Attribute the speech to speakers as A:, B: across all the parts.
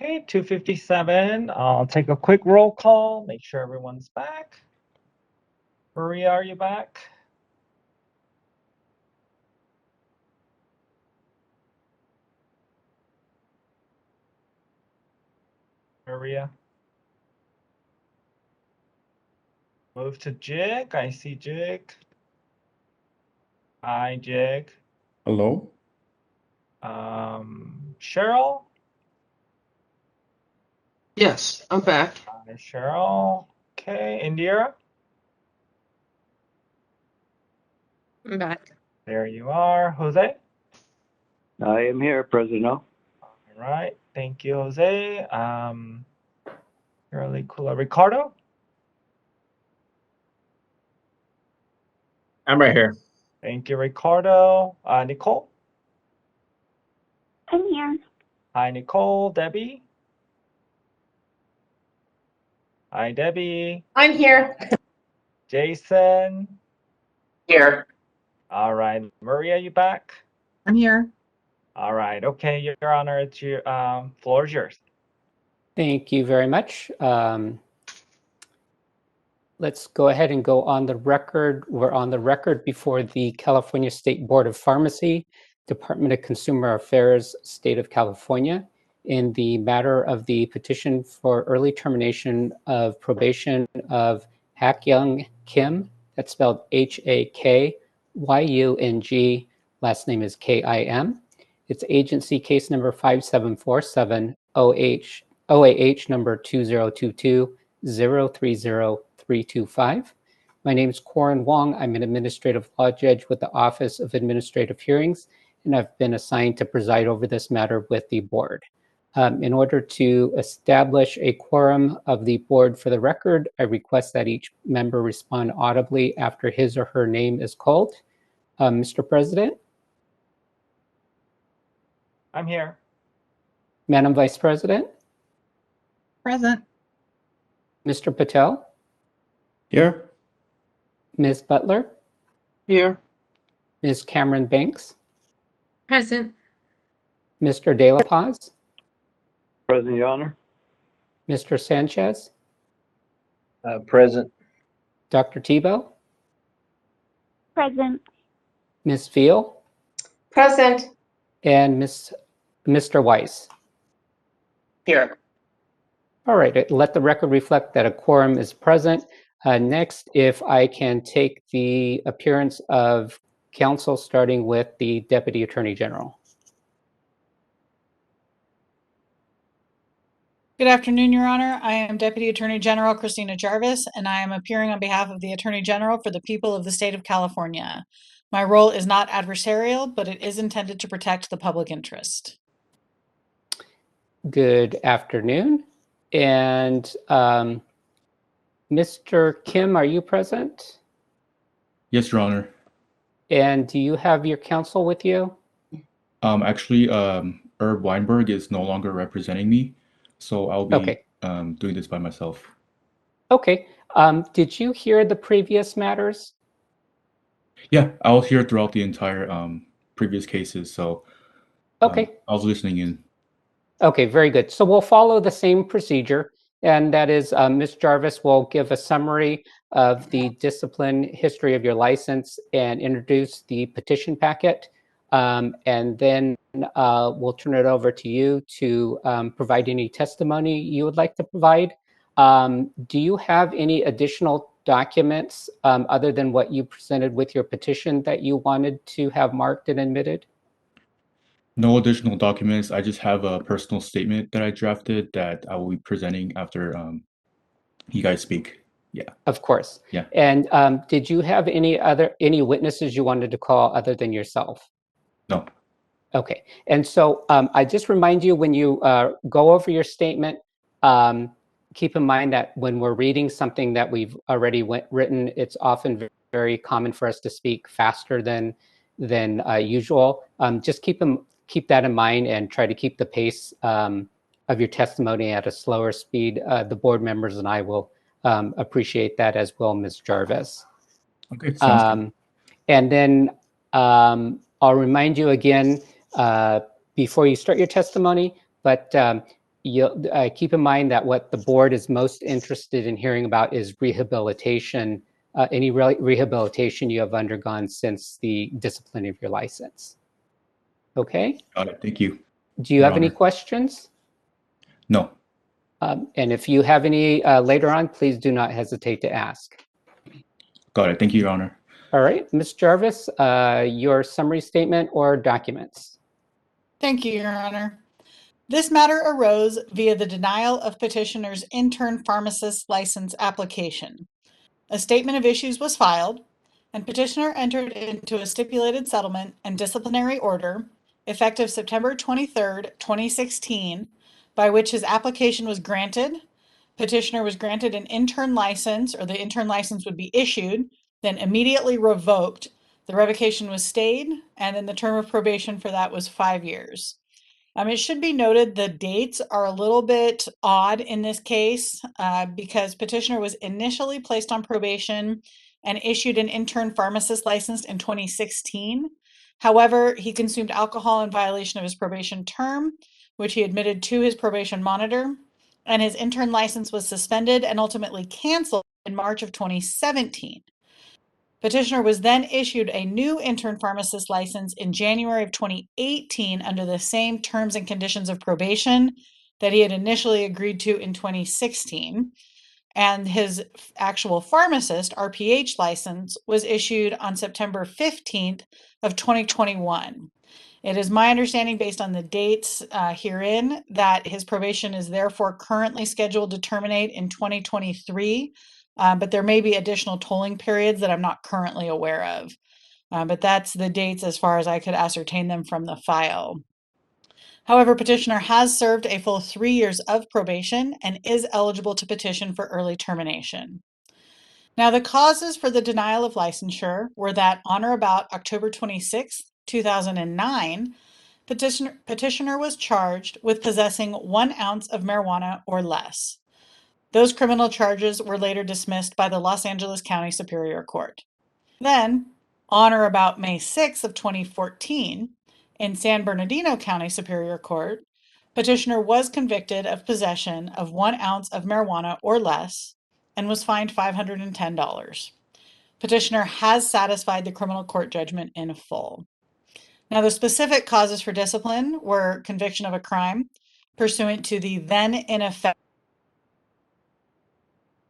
A: Okay, 2:57. I'll take a quick roll call, make sure everyone's back. Maria, are you back? Maria? Move to Jig. I see Jig. Hi, Jig.
B: Hello?
A: Cheryl?
C: Yes, I'm back.
A: Hi, Cheryl. Okay, Indira?
D: I'm back.
A: There you are. Jose?
E: I am here, President O.
A: All right, thank you, Jose. Really cool. Ricardo?
F: I'm right here.
A: Thank you, Ricardo. Nicole?
G: I'm here.
A: Hi, Nicole. Debbie? Hi, Debbie.
D: I'm here.
A: Jason?
F: Here.
A: All right. Maria, you back?
D: I'm here.
A: All right. Okay, Your Honor, it's your floor is yours.
H: Thank you very much. Let's go ahead and go on the record. We're on the record before the California State Board of Pharmacy, Department of Consumer Affairs, State of California, in the matter of the petition for early termination of probation of Hak-Young Kim. That's spelled Hakyung, last name is Kim. It's agency case number 5747 OAH number 2022-030-325. My name is Corin Wong. I'm an administrative law judge with the Office of Administrative Hearings, and I've been assigned to preside over this matter with the board. In order to establish a quorum of the board for the record, I request that each member respond audibly after his or her name is called. Mr. President?
A: I'm here.
H: Madam Vice President?
D: Present.
H: Mr. Patel?
B: Here?
H: Ms. Butler?
C: Here.
H: Ms. Cameron Banks?
D: Present.
H: Mr. De La Paz?
E: Present, Your Honor.
H: Mr. Sanchez?
F: Present.
H: Dr. Tebow?
G: Present.
H: Ms. Veal?
D: Present.
H: And Mr. Weiss?
F: Here.
H: All right, let the record reflect that a quorum is present. Next, if I can take the appearance of counsel, starting with the Deputy Attorney General.
I: Good afternoon, Your Honor. I am Deputy Attorney General Christina Jarvis, and I am appearing on behalf of the Attorney General for the people of the state of California. My role is not adversarial, but it is intended to protect the public interest.
H: Good afternoon. And Mr. Kim, are you present?
B: Yes, Your Honor.
H: And do you have your counsel with you?
B: Actually, Herb Weinberg is no longer representing me, so I'll be doing this by myself.
H: Okay. Did you hear the previous matters?
B: Yeah, I was here throughout the entire previous cases, so I was listening in.
H: Okay, very good. So we'll follow the same procedure, and that is Ms. Jarvis will give a summary of the discipline history of your license and introduce the petition packet. And then we'll turn it over to you to provide any testimony you would like to provide. Do you have any additional documents other than what you presented with your petition that you wanted to have marked and admitted?
B: No additional documents. I just have a personal statement that I drafted that I will be presenting after you guys speak. Yeah.
H: Of course.
B: Yeah.
H: And did you have any witnesses you wanted to call other than yourself?
B: No.
H: Okay. And so I just remind you, when you go over your statement, keep in mind that when we're reading something that we've already written, it's often very common for us to speak faster than usual. Just keep that in mind and try to keep the pace of your testimony at a slower speed. The board members and I will appreciate that, as well, Ms. Jarvis.
B: Okay. Sounds good.
H: And then I'll remind you again before you start your testimony, but keep in mind that what the board is most interested in hearing about is rehabilitation, any rehabilitation you have undergone since the discipline of your license. Okay?
B: Got it. Thank you.
H: Do you
B: Your
H: have any
B: Honor.
H: questions?
B: No.
H: And if you have any later on, please do not hesitate to ask.
B: Got it. Thank you, Your Honor.
H: All right, Ms. Jarvis, your summary statement or documents.
I: Thank you, Your Honor. This matter arose via the denial of petitioner's intern pharmacist license application. A statement of issues was filed, and petitioner entered into a stipulated settlement and disciplinary order effective September 23rd, 2016, by which his application was granted. Petitioner was granted an intern license, or the intern license would be issued, then immediately revoked. The revocation was stayed, and then the term of probation for that was 5 years. It should be noted the dates are a little bit odd in this case because petitioner was initially placed on probation and issued an intern pharmacist license in 2016. However, he consumed alcohol in violation of his probation term, which he admitted to his probation monitor, and his intern license was suspended and ultimately canceled in March of 2017. Petitioner was then issued a new intern pharmacist license in January of 2018 under the same terms and conditions of probation that he had initially agreed to in 2016. And his actual pharmacist, RPH license, was issued on September 15th of 2021. It is my understanding, based on the dates herein, that his probation is therefore currently scheduled to terminate in 2023. But there may be additional tolling periods that I'm not currently aware of. But that's the dates as far as I could ascertain them from the file. However, petitioner has served a full 3 years of probation and is eligible to petition for early termination. Now, the causes for the denial of licensure were that on or about October 26, 2009, petitioner was charged with possessing 1 ounce of marijuana or less. Those criminal charges were later dismissed by the Los Angeles County Superior Court. Then, on or about May 6 of 2014, in San Bernardino County Superior Court, petitioner was convicted of possession of 1 ounce of marijuana or less and was fined $510. Petitioner has satisfied the criminal court judgment in full. Now, the specific causes for discipline were conviction of a crime pursuant to the then in effect,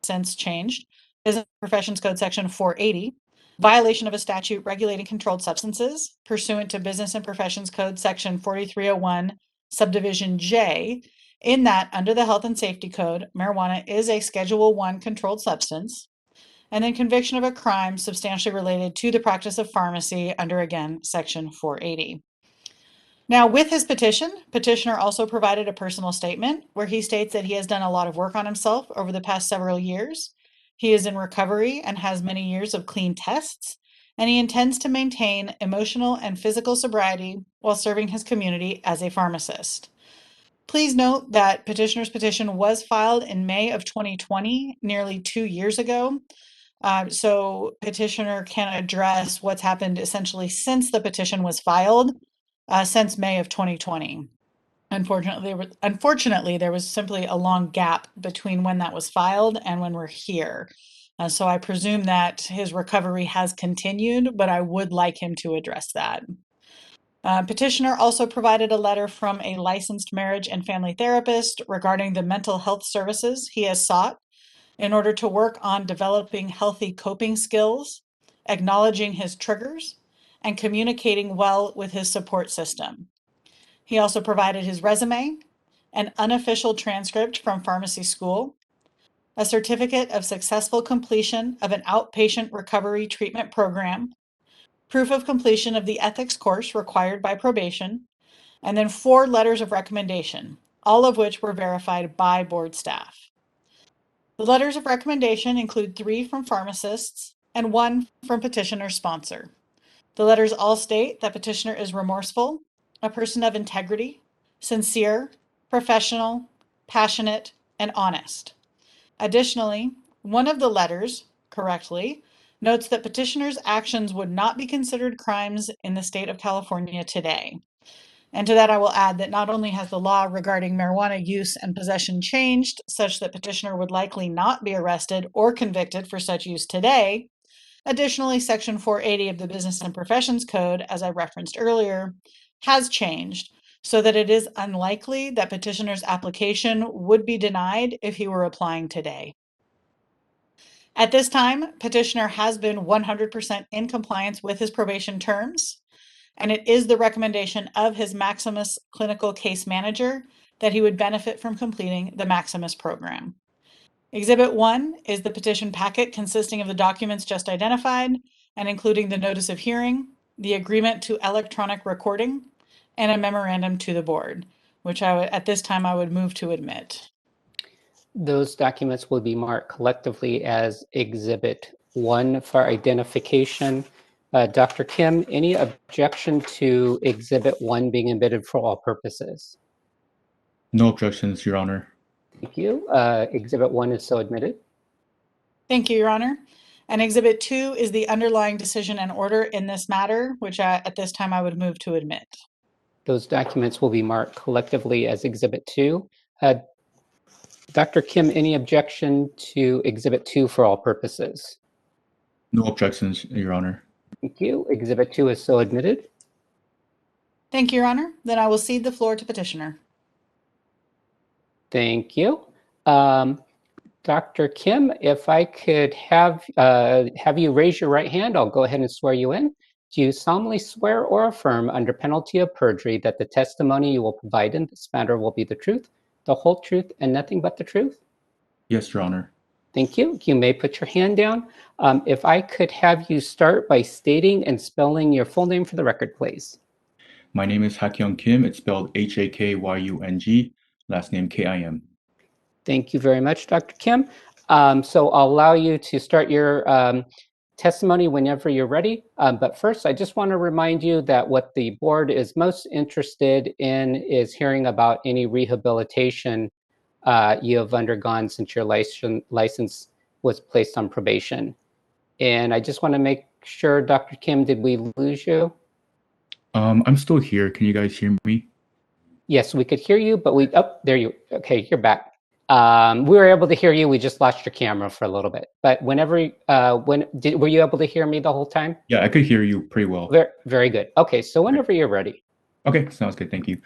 I: since changed, Business and Professions Code Section 480, violation of a statute regulating controlled substances pursuant to Business and Professions Code Section 4301, Subdivision J, in that under the Health and Safety Code, marijuana is a Schedule I controlled substance, and then conviction of a crime substantially related to the practice of pharmacy under, again, Section 480. Now, with his petition, petitioner also provided a personal statement where he states that he has done a lot of work on himself over the past several years. He is in recovery and has many years of clean tests, and he intends to maintain emotional and physical sobriety while serving his community as a pharmacist. Please note that petitioner's petition was filed in May of 2020, nearly 2 years ago. So petitioner can address what's happened essentially since the petition was filed, since May of 2020. Unfortunately, there was simply a long gap between when that was filed and when we're here. So I presume that his recovery has continued, but I would like him to address that. Petitioner also provided a letter from a licensed marriage and family therapist regarding the mental health services he has sought in order to work on developing healthy coping skills, acknowledging his triggers, and communicating well with his support system. He also provided his resume, an unofficial transcript from pharmacy school, a certificate of successful completion of an outpatient recovery treatment program, proof of completion of the ethics course required by probation, and then 4 letters of recommendation, all of which were verified by board staff. The letters of recommendation include 3 from pharmacists and 1 from petitioner's sponsor. The letters all state that petitioner is remorseful, a person of integrity, sincere, professional, passionate, and honest. Additionally, one of the letters, correctly, notes that petitioner's actions would not be considered crimes in the state of California today. And to that, I will add that not only has the law regarding marijuana use and possession changed such that petitioner would likely not be arrested or convicted for such use today, additionally, Section 480 of the Business and Professions Code, as I referenced earlier, has changed so that it is unlikely that petitioner's application would be denied if he were applying today. At this time, petitioner has been 100% in compliance with his probation terms, and it is the recommendation of his Maximus clinical case manager that he would benefit from completing the Maximus program. Exhibit 1 is the petition packet consisting of the documents just identified and including the notice of hearing, the agreement to electronic recording, and a memorandum to the board, which at this time I would move to admit.
H: Those documents will be marked collectively as Exhibit 1 for identification. Dr. Kim, any objection to Exhibit 1 being admitted for all purposes?
B: No objections, Your Honor.
H: Thank you. Exhibit 1 is so admitted.
I: Thank you, Your Honor. And Exhibit 2 is the underlying decision and order in this matter, which at this time I would move to admit.
H: Those documents will be marked collectively as Exhibit 2. Dr. Kim, any objection to Exhibit 2 for all purposes?
B: No objections, Your Honor.
H: Thank you. Exhibit 2 is so admitted.
I: Thank you, Your Honor. Then I will cede the floor to petitioner.
H: Thank you. Dr. Kim, if I could have you raise your right hand, I'll go ahead and swear you in. Do you solemnly swear or affirm under penalty of perjury that the testimony you will provide in this matter will be the truth, the whole truth, and nothing but the truth?
B: Yes, Your Honor.
H: Thank you. You may put your hand down. If I could have you start by stating and spelling your full name for the record, please.
B: My name is Hakyung Kim. It's spelled Hakyung, last name Kim.
H: Thank you very much, Dr. Kim. So I'll allow you to start your testimony whenever you're ready. But first, I just want to remind you that what the board is most interested in is hearing about any rehabilitation you have undergone since your license was placed on probation. And I just want to make sure, Dr. Kim, did we lose you?
B: I'm still here. Can you guys hear me?
H: Yes, we could hear you, but there you, okay, you're back. We were able to hear you. We just lost your camera for a little bit. But were you able to hear me the whole time?
B: Yeah, I could hear you pretty well.
H: Very good. Okay, so whenever you're ready.
B: Okay, sounds good. Thank you.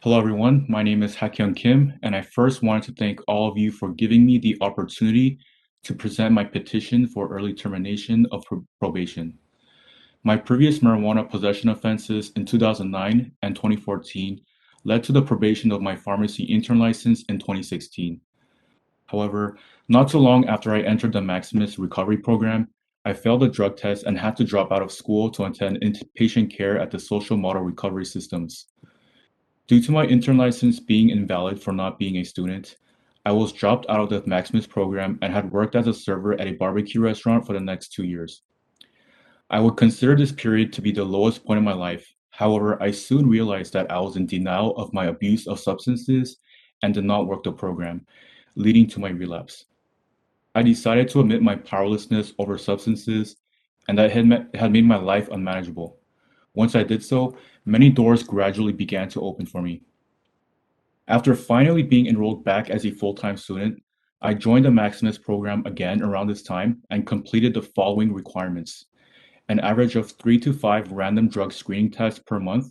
B: Hello, everyone. My name is Hakyung Kim, and I first wanted to thank all of you for giving me the opportunity to present my petition for early termination of probation. My previous marijuana possession offenses in 2009 and 2014 led to the probation of my pharmacy intern license in 2016. However, not too long after I entered the Maximus recovery program, I failed a drug test and had to drop out of school to attend inpatient care at the social model recovery systems. Due to my intern license being invalid for not being a student, I was dropped out of the Maximus program and had worked as a server at a barbecue restaurant for the next 2 years. I would consider this period to be the lowest point in my life. However, I soon realized that I was in denial of my abuse of substances and did not work the program, leading to my relapse. I decided to admit my powerlessness over substances and that it had made my life unmanageable. Once I did so, many doors gradually began to open for me. After finally being enrolled back as a full-time student, I joined the Maximus program again around this time and completed the following requirements: an average of 3 to 5 random drug screening tests per month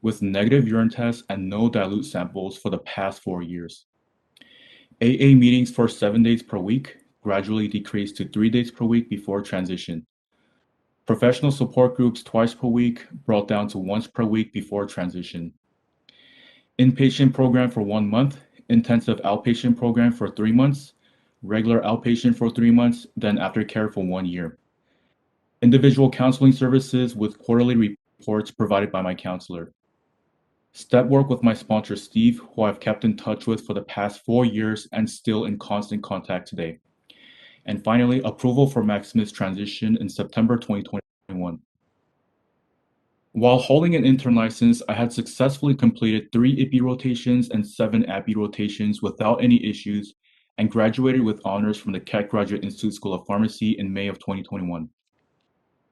B: with negative urine tests and no dilute samples for the past 4 years. AA meetings for 7 days per week, gradually decreased to 3 days per week before transition. Professional support groups twice per week, brought down to once per week before transition. Inpatient program for 1 month, intensive outpatient program for 3 months, regular outpatient for 3 months, then aftercare for 1 year. Individual counseling services with quarterly reports provided by my counselor. Step work with my sponsor, Steve, who I've kept in touch with for the past 4 years and still in constant contact today. And finally, approval for Maximus transition in September 2021. While holding an intern license, I had successfully completed 3 IPI rotations and 7 API rotations without any issues and graduated with honors from the Keck Graduate Institute School of Pharmacy in May of 2021.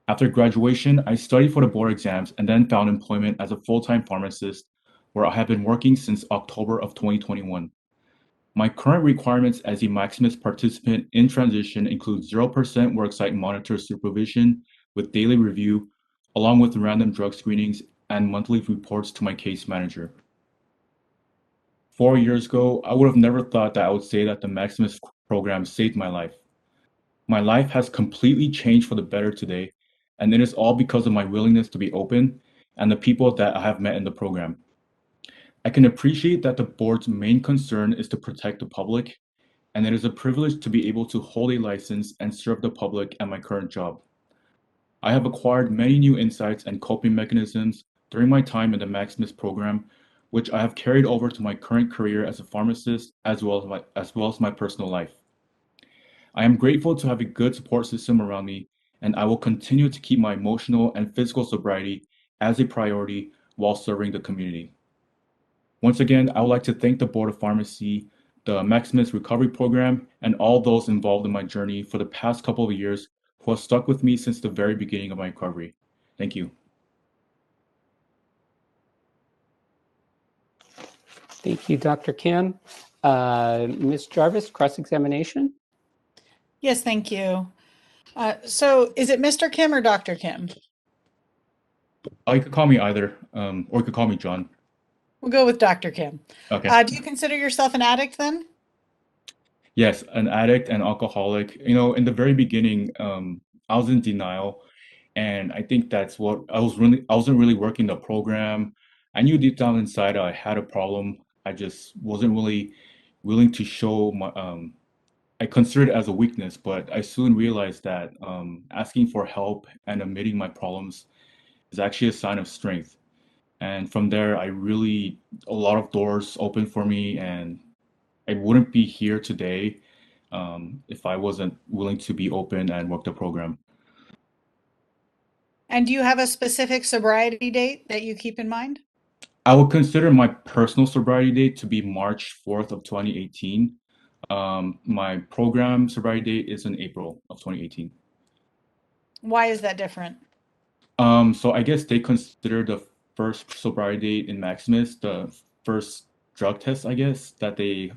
B: After graduation, I studied for the board exams and then found employment as a full-time pharmacist where I have been working since October of 2021. My current requirements as a Maximus participant in transition include 0% worksite monitor supervision with daily review, along with random drug screenings and monthly reports to my case manager. 4 years ago, I would have never thought that I would say that the Maximus program saved my life. My life has completely changed for the better today, and it is all because of my willingness to be open and the people that I have met in the program. I can appreciate that the board's main concern is to protect the public, and it is a privilege to be able to hold a license and serve the public at my current job. I have acquired many new insights and coping mechanisms during my time in the Maximus program, which I have carried over to my current career as a pharmacist as well as my personal life. I am grateful to have a good support system around me, and I will continue to keep my emotional and physical sobriety as a priority while serving the community. Once again, I would like to thank the Board of Pharmacy, the Maximus Recovery Program, and all those involved in my journey for the past couple of years who have stuck with me since the very beginning of my recovery. Thank you.
H: Thank you, Dr. Kim. Ms. Jarvis, cross-examination?
I: Yes, thank you. So is it Mr. Kim or Dr. Kim?
B: You could call me either, or you could call me John.
I: We'll go with Dr. Kim.
B: Okay.
I: Do you consider yourself an addict then?
B: Yes, an addict and alcoholic. You know, in the very beginning, I was in denial, and I think that's what I wasn't really working the program. I knew deep down inside I had a problem. I just wasn't really willing to show my I considered it as a weakness, but I soon realized that asking for help and admitting my problems is actually a sign of strength. And from there, a lot of doors opened for me, and I wouldn't be here today if I wasn't willing to be open and work the program.
I: And do you have a specific sobriety date that you keep in mind?
B: I would consider my personal sobriety date to be March 4th of 2018. My program sobriety date is in April of 2018.
I: Why is that different?
B: So I guess they consider the first sobriety date in Maximus the first drug test, I guess,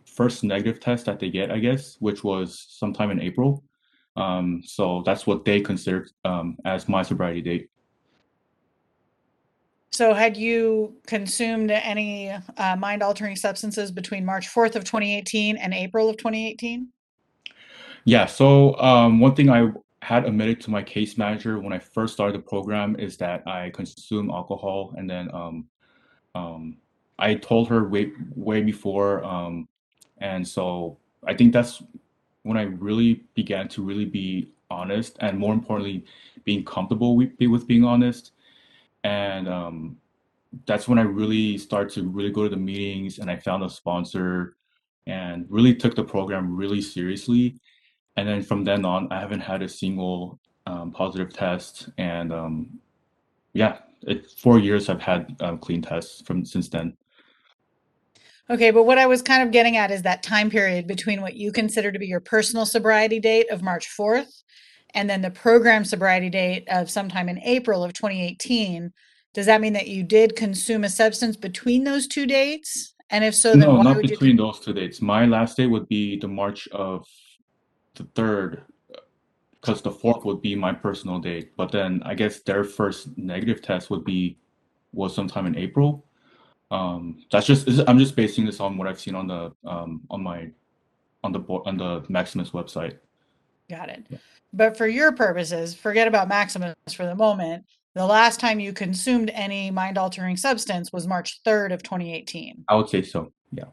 B: first negative test that they get, I guess, which was sometime in April. So that's what they considered as my sobriety date.
I: So had you consumed any mind-altering substances between March 4th of 2018 and April of 2018?
B: Yeah, so one thing I had admitted to my case manager when I first started the program is that I consume alcohol, and then I told her way before, and so I think that's when I really began to really be honest, and more importantly, being comfortable with being honest. And that's when I really started to really go to the meetings, and I found a sponsor and really took the program really seriously. And then from then on, I haven't had a single positive test. And yeah, 4 years I've had clean tests since then.
I: Okay, but what I was kind of getting at is that time period between what you consider to be your personal sobriety date of March 4th and then the program sobriety date of sometime in April of 2018. Does that mean that you did consume a substance between those two dates? And if so, then
B: No,
I: why
B: not
I: would you?
B: between those two dates. My last day would be the March of the 3rd, because the 4th would be my personal date. But then I guess their first negative test was sometime in April. I'm just basing this on what I've seen on the Maximus website.
I: Got it.
B: Yeah.
I: But for your purposes, forget about Maximus for the moment. The last time you consumed any mind-altering substance was March 3rd of 2018.
B: I would say so. Yeah.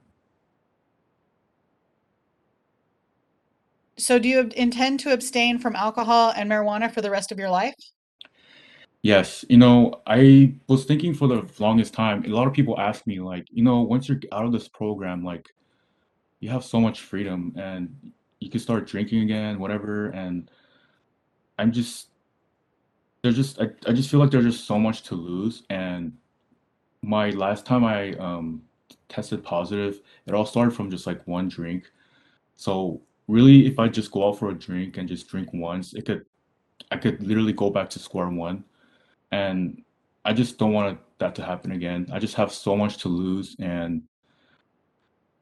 I: So do you intend to abstain from alcohol and marijuana for the rest of your life?
B: Yes, I was thinking for the longest time, a lot of people ask me, like, once you're out of this program, like, you have so much freedom and you can start drinking again, whatever. And I'm just, I just feel like there's just so much to lose. And my last time I tested positive, it all started from just like one drink. So really, if I just go out for a drink and just drink once, I could literally go back to square one. And I just don't want that to happen again. I just have so much to lose, and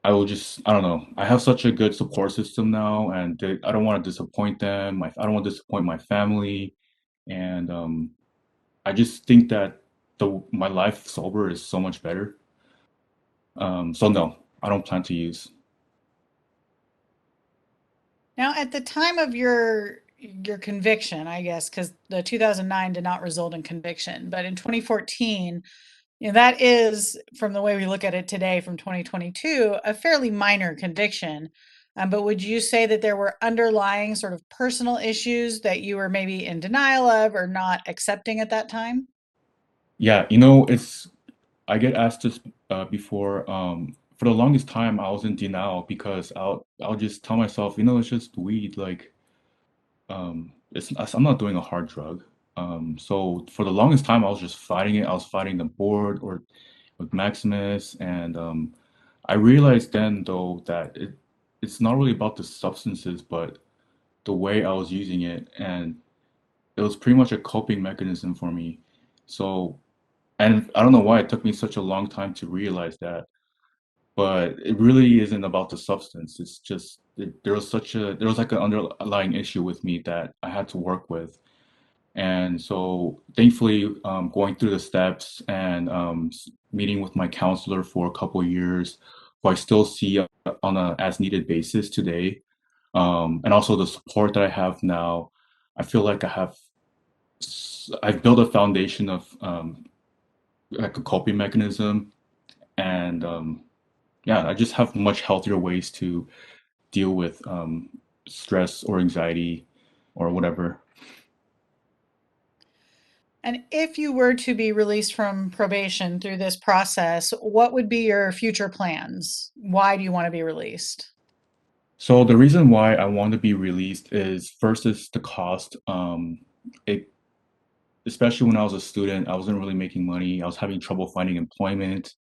B: I don't know. I have such a good support system now, and I don't want to disappoint them. I don't want to disappoint my family, and I just think that my life sober is so much better. So no, I don't plan to use.
I: Now, at the time of your conviction, I guess, because the 2009 did not result in conviction, but in 2014, that is, from the way we look at it today, from 2022, a fairly minor conviction. But would you say that there were underlying sort of personal issues that you were maybe in denial of or not accepting at that time?
B: Yeah, I get asked this before. For the longest time, I was in denial because I'll just tell myself, it's just weed. Like, I'm not doing a hard drug. So for the longest time, I was just fighting it. I was fighting the board or with Maximus, and I realized then though that it's not really about the substances, but the way I was using it, and it was pretty much a coping mechanism for me. So, and I don't know why it took me such a long time to realize that, but it really isn't about the substance. It's just there was like an underlying issue with me that I had to work with. And so thankfully, going through the steps and meeting with my counselor for a couple of years, who I still see on a as needed basis today, and also the support that I have now, I feel like I've built a foundation of like a coping mechanism, and yeah, I just have much healthier ways to deal with stress or anxiety or whatever.
I: And if you were to be released from probation through this process, what would be your future plans? Why do you want to be released?
B: So the reason why I want to be released is first is the cost. Especially when I was a student, I wasn't really making money. I was having trouble finding employment,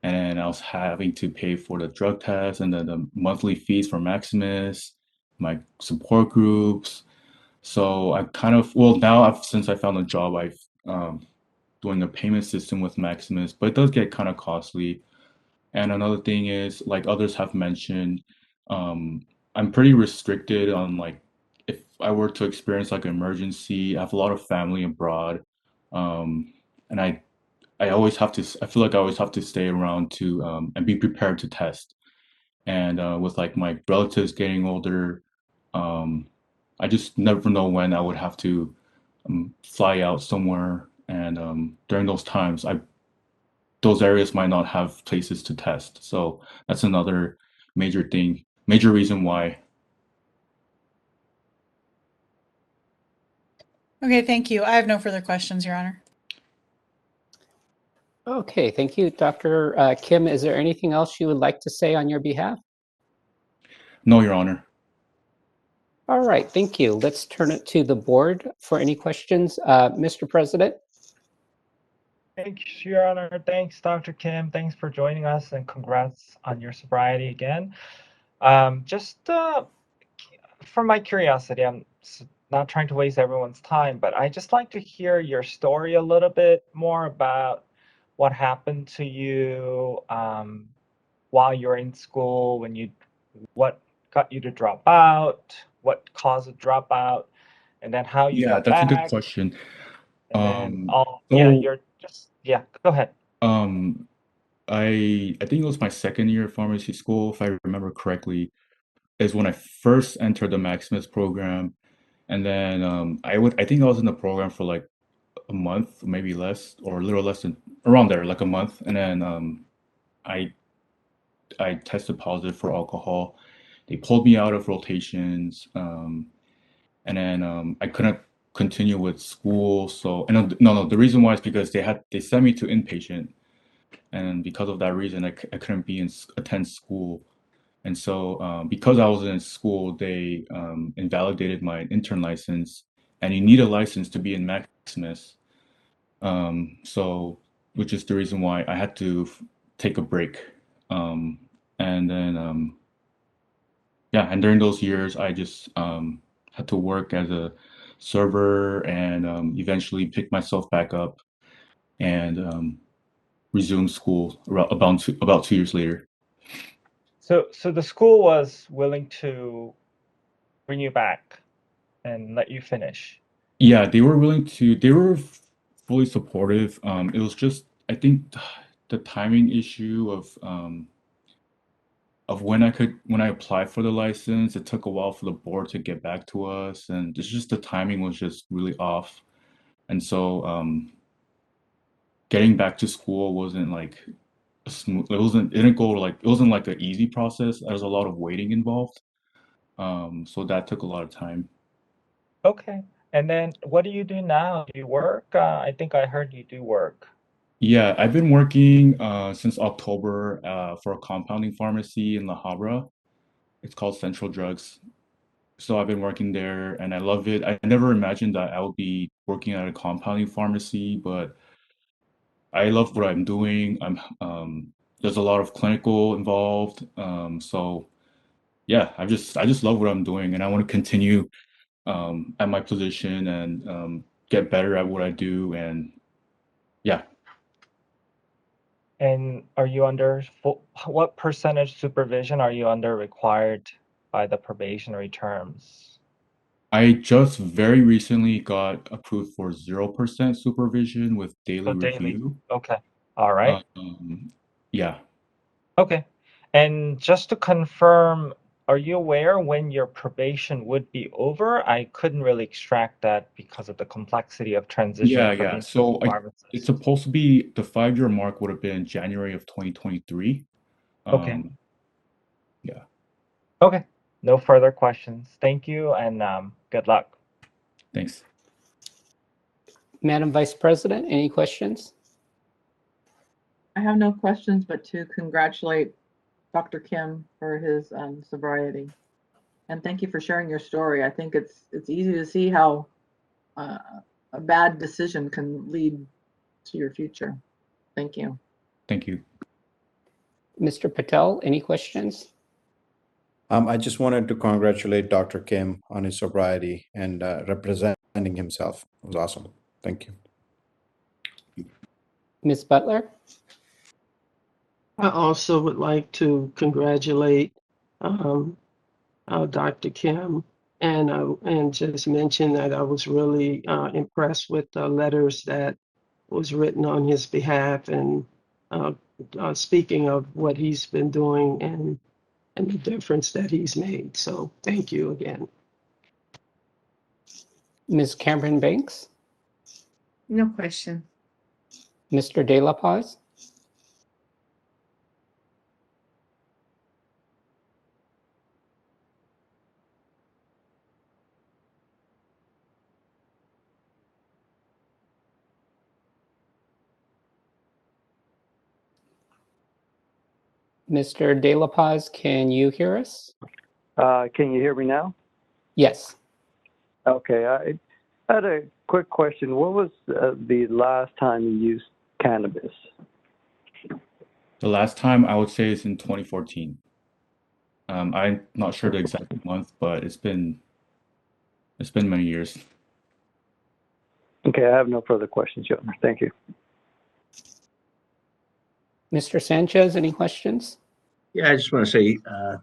B: and I was having to pay for the drug test and then the monthly fees for Maximus, my support groups. So I kind of, well, now since I found a job, I've doing a payment system with Maximus, but it does get kind of costly. And another thing is, like others have mentioned, I'm pretty restricted on like if I were to experience like an emergency. I have a lot of family abroad, and I always have to. I feel like I always have to stay around to and be prepared to test. And with like my relatives getting older, um, I just never know when I would have to fly out somewhere. And during those times, those areas might not have places to test. So that's another major reason why.
I: Okay, thank you. I have no further questions, Your Honor.
H: Okay, thank you. Dr. Kim, is there anything else you would like to say on your behalf?
B: No, Your Honor.
H: All right, thank you. Let's turn it to the board for any questions. Mr. President?
A: Thanks, Your Honor. Thanks, Dr. Kim. Thanks for joining us, and congrats on your sobriety again. Just for my curiosity, I'm not trying to waste everyone's time, but I just like to hear your story a little bit more about what happened to you while you were in school, what got you to drop out, what caused a dropout, and then how you
B: Yeah,
A: got
B: that's a good
A: back.
B: question.
A: And then
B: So
A: go ahead.
B: I think it was my second year of pharmacy school, if I remember correctly, is when I first entered the Maximus program. And then I think I was in the program for like a month, maybe less, or a little less than around there, like a month. And then I I tested positive for alcohol. They pulled me out of rotations, and then I couldn't continue with school. So, and no, the reason why is because they sent me to inpatient, and because of that reason, I couldn't attend school. And so, because I was in school, they invalidated my intern license, and you need a license to be in Maximus. So, which is the reason why I had to take a break. And then, yeah, and during those years, I just had to work as a server and eventually pick myself back up. and resumed school about 2 years later.
A: So the school was willing to bring you back and let you finish.
B: Yeah, they were willing to. They were fully supportive. It was just, I think, the timing issue of when I applied for the license. It took a while for the board to get back to us, and it's just the timing was just really off. And so getting back to school wasn't like a smooth. It didn't go like it wasn't like an easy process. There's a lot of waiting involved. So that took a lot of time.
A: Okay. And then what do you do now? Do you work? I think I heard you do work.
B: Yeah, I've been working since October for a compounding pharmacy in La Habra. It's called Central Drugs. So I've been working there and I love it. I never imagined that I would be working at a compounding pharmacy, but I love what I'm doing. There's a lot of clinical involved. So yeah, I just love what I'm doing and I want to continue at my position and get better at what I do. And yeah.
A: And are you under what percentage supervision are you under required by the probationary terms?
B: I just very recently got approved for 0% supervision with daily
A: So daily.
B: review.
A: Okay. All right.
B: Yeah.
A: Okay. And just to confirm, are you aware when your probation would be over? I couldn't really extract that because of the complexity of transitioning from
B: Yeah.
A: intern
B: So
A: to pharmacist.
B: it's supposed to be the 5-year mark would have been January of 2023.
A: Okay.
B: Yeah.
A: Okay. No further questions. Thank you and good luck.
B: Thanks.
H: Madam Vice President, any questions?
D: I have no questions, but to congratulate Dr. Kim for his sobriety. And thank you for sharing your story. I think it's easy to see how a bad decision can lead to your future. Thank you.
B: Thank you.
H: Mr. Patel, any questions?
G: I just wanted to congratulate Dr. Kim on his sobriety and representing himself. It was awesome. Thank you.
H: Ms. Butler?
C: I also would like to congratulate Dr. Kim and just mention that I was really impressed with the letters that was written on his behalf and speaking of what he's been doing and the difference that he's made. So thank you again.
H: Ms. Cameron Banks?
D: No question.
H: Mr. De La Paz? Mr. De La Paz, can you hear us?
E: Can you hear me now?
H: Yes.
E: Okay, I had a quick question. What was the last time you used cannabis?
B: The last time I would say is in 2014. I'm not sure the exact month, but it's been many years.
E: Okay, I have no further questions, Your Honor. Thank you.
H: Mr. Sanchez, any questions?
F: Yeah, I just want to say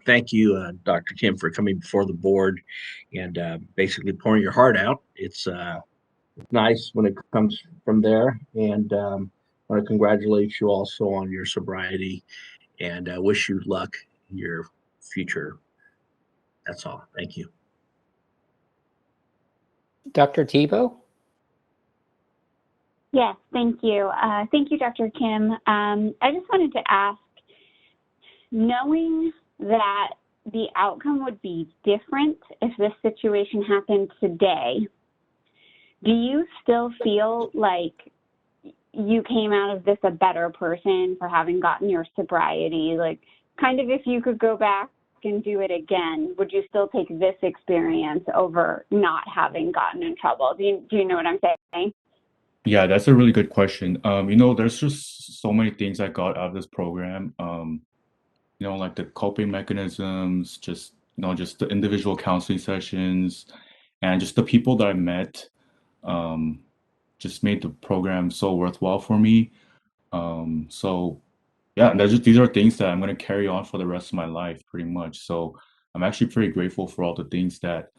F: thank you, Dr. Kim, for coming before the board and basically pouring your heart out. It's nice when it comes from there. And I want to congratulate you also on your sobriety and wish you luck in your future. That's all. Thank you.
H: Dr. Tebow?
J: Yes, thank you. Thank you, Dr. Kim. I just wanted to ask, knowing that the outcome would be different if this situation happened today, do you still feel like you came out of this a better person for having gotten your sobriety? Like, kind of if you could go back and do it again, would you still take this experience over not having gotten in trouble? Do you know what I'm saying?
B: Yeah, that's a really good question. There's just so many things I got out of this program. Like the coping mechanisms, just the individual counseling sessions, and just the people that I met. just made the program so worthwhile for me. So yeah, these are things that I'm going to carry on for the rest of my life, pretty much. So I'm actually pretty grateful for all the things that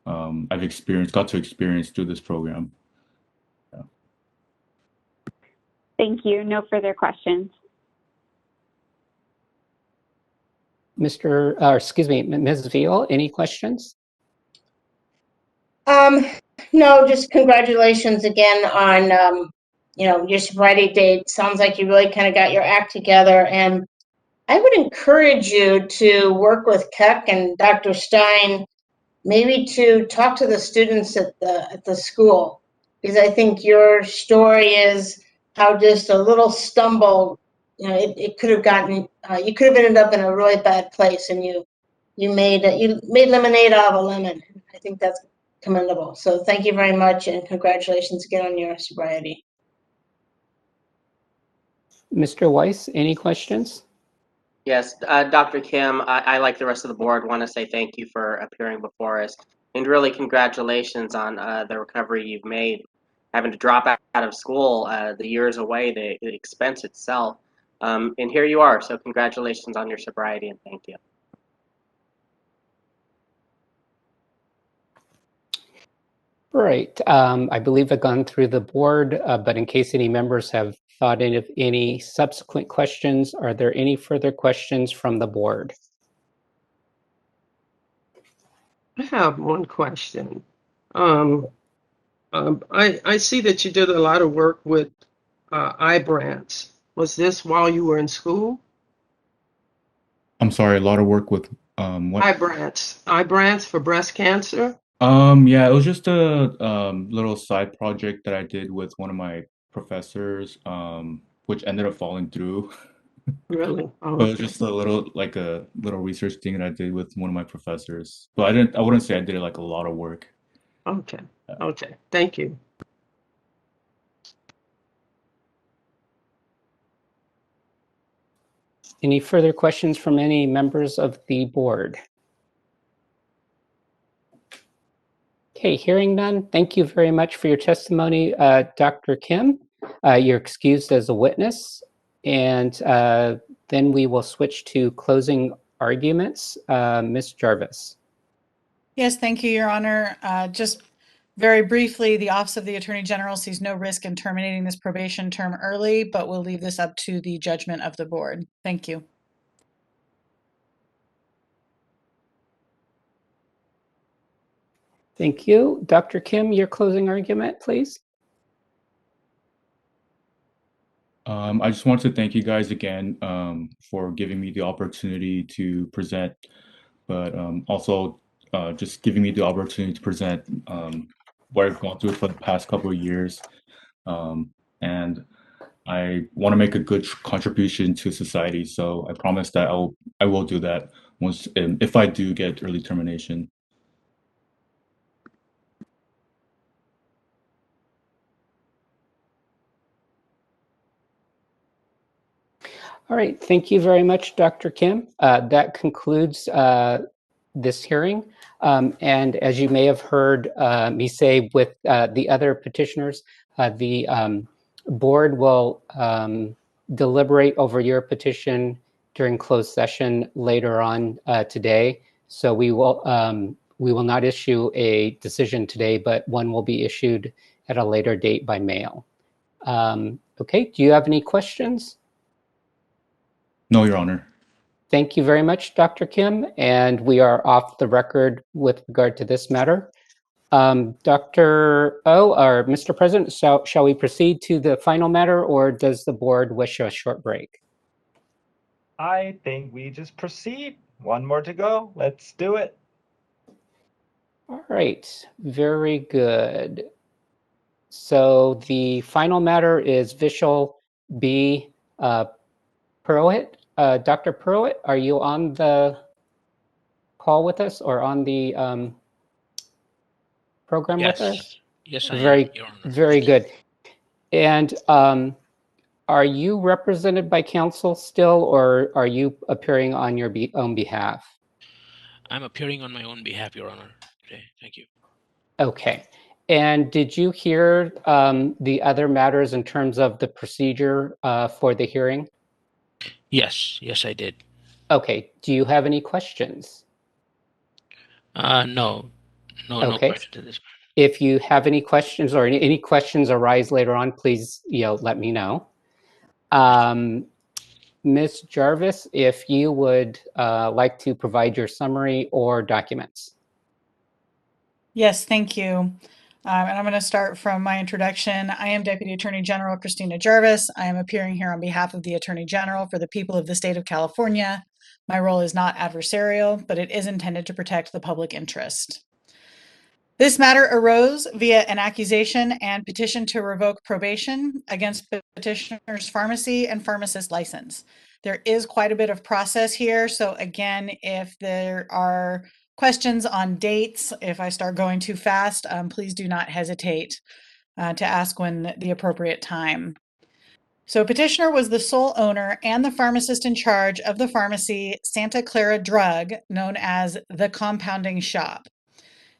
B: I've got to experience through this program. Yeah.
J: Thank you. No further questions.
H: Ms. Veal, any questions?
K: No, just congratulations again on, your sobriety date. Sounds like you really kind of got your act together. And I would encourage you to work with Keck and Dr. Stein, maybe to talk to the students at the school, because I think your story is how just a little stumble, it could have gotten, you could have ended up in a really bad place, and you made lemonade out of a lemon. I think that's commendable. So thank you very much, and congratulations again on your sobriety.
H: Mr. Weiss, any questions?
L: Yes, Dr. Kim, I like the rest of the board, want to say thank you for appearing before us. And really congratulations on the recovery you've made. Having to drop out of school, the years away, the expense itself. And here you are, so congratulations on your sobriety and thank you.
H: Right. I believe I've gone through the board, but in case any members have thought of any subsequent questions, are there any further questions from the board?
C: I have one question. I see that you did a lot of work with Ibrance. Was this while you were in school?
B: I'm sorry, a lot of work with what?
C: Ibrance for breast cancer?
B: Yeah, it was just a little side project that I did with one of my professors, which ended up falling through.
C: Really? Oh,
B: But it was
C: okay.
B: just a little research thing that I did with one of my professors. But I wouldn't say I did like a lot of work.
C: Okay. Okay. Thank you.
H: Any further questions from any members of the board? Okay, hearing none, thank you very much for your testimony, Dr. Kim. You're excused as a witness, and then we will switch to closing arguments. Ms. Jarvis.
I: Yes, thank you, Your Honor. Just very briefly, the Office of the Attorney General sees no risk in terminating this probation term early, but we'll leave this up to the judgment of the board. Thank you.
H: Thank you. Dr. Kim, your closing argument, please.
B: I just want to thank you guys again for giving me the opportunity to present, but also just giving me the opportunity to present what I've gone through for the past couple of years. And I want to make a good contribution to society, so I promise that I will do that once if I do get early termination.
H: All right, thank you very much, Dr. Kim. That concludes this hearing. And as you may have heard me say with the other petitioners, the board will deliberate over your petition during closed session later on today. So we will not issue a decision today, but one will be issued at a later date by mail. Okay, do you have any questions?
B: No, Your Honor.
H: Thank you very much, Dr. Kim, and we are off the record with regard to this matter. Dr. O, or Mr. President, shall we proceed to the final matter, or does the board wish a short break?
A: I think we just proceed. One more to go. Let's do it.
H: All right, very good. So the final matter is Vishal B. Purohit. Dr. Purohit, are you on the call with us or on the program with us?
M: Yes, I am, Your Honor.
H: Very good. And are you represented by counsel still, or are you appearing on your own behalf?
M: I'm appearing on my own behalf, Your Honor, today. Thank you.
H: Okay. And did you hear the other matters in terms of the procedure for the hearing?
M: Yes, I did.
H: Okay. Do you have any questions?
M: No
H: Okay.
M: questions at this point.
H: If you have any questions or any questions arise later on, please let me know. Ms. Jarvis, if you would like to provide your summary or documents.
I: Yes, thank you. And I'm going to start from my introduction. I am Deputy Attorney General Christina Jarvis. I am appearing here on behalf of the Attorney General for the people of the state of California. My role is not adversarial, but it is intended to protect the public interest. This matter arose via an accusation and petition to revoke probation against Petitioner's pharmacy and pharmacist license. There is quite a bit of process here. So again, if there are questions on dates, if I start going too fast, please do not hesitate to ask when the appropriate time. So Petitioner was the sole owner and the pharmacist in charge of the pharmacy Santa Clara Drug, known as the Compounding Shop.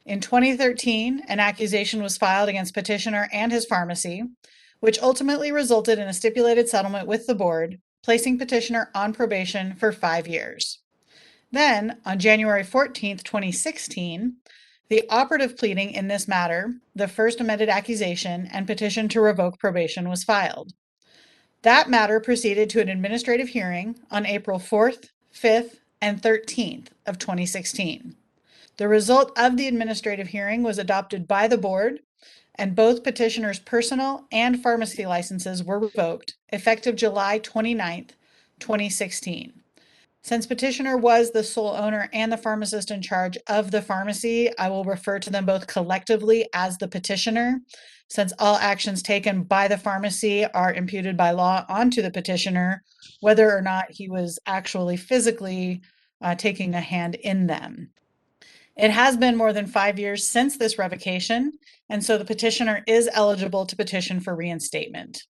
I: In 2013, an accusation was filed against Petitioner and his pharmacy, which ultimately resulted in a stipulated settlement with the board, placing Petitioner on probation for 5 years. Then, on January 14th, 2016, the operative pleading in this matter, the first amended accusation and petition to revoke probation, was filed. That matter proceeded to an administrative hearing on April 4th, 5th, and 13th of 2016. The result of the administrative hearing was adopted by the board, and both Petitioner's personal and pharmacy licenses were revoked effective July 29th, 2016. Since Petitioner was the sole owner and the pharmacist in charge of the pharmacy, I will refer to them both collectively as the petitioner, since all actions taken by the pharmacy are imputed by law onto the petitioner, whether or not he was actually physically taking a hand in them. It has been more than 5 years since this revocation, and so the petitioner is eligible to petition for reinstatement.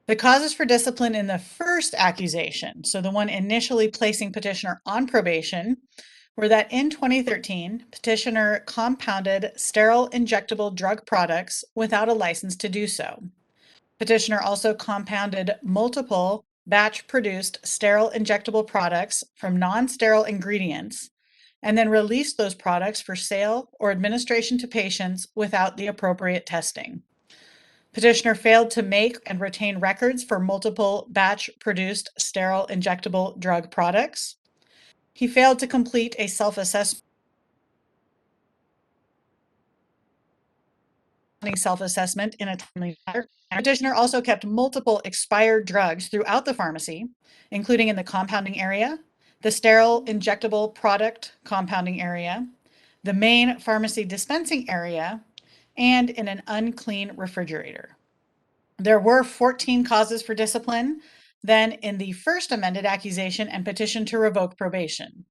I: The causes for discipline in the first accusation, so the one initially placing Petitioner on probation, were that in 2013, Petitioner compounded sterile injectable drug products without a license to do so. Petitioner also compounded multiple batch-produced sterile injectable products from non-sterile ingredients and then released those products for sale or administration to patients without the appropriate testing. Petitioner failed to make and retain records for multiple batch-produced sterile injectable drug products. He failed to complete a self-assessment in a timely manner. Petitioner also kept multiple expired drugs throughout the pharmacy, including in the compounding area, the sterile injectable product compounding area, the main pharmacy dispensing area, and in an unclean refrigerator. There were 14 causes for discipline then in the first amended accusation and petition to revoke probation.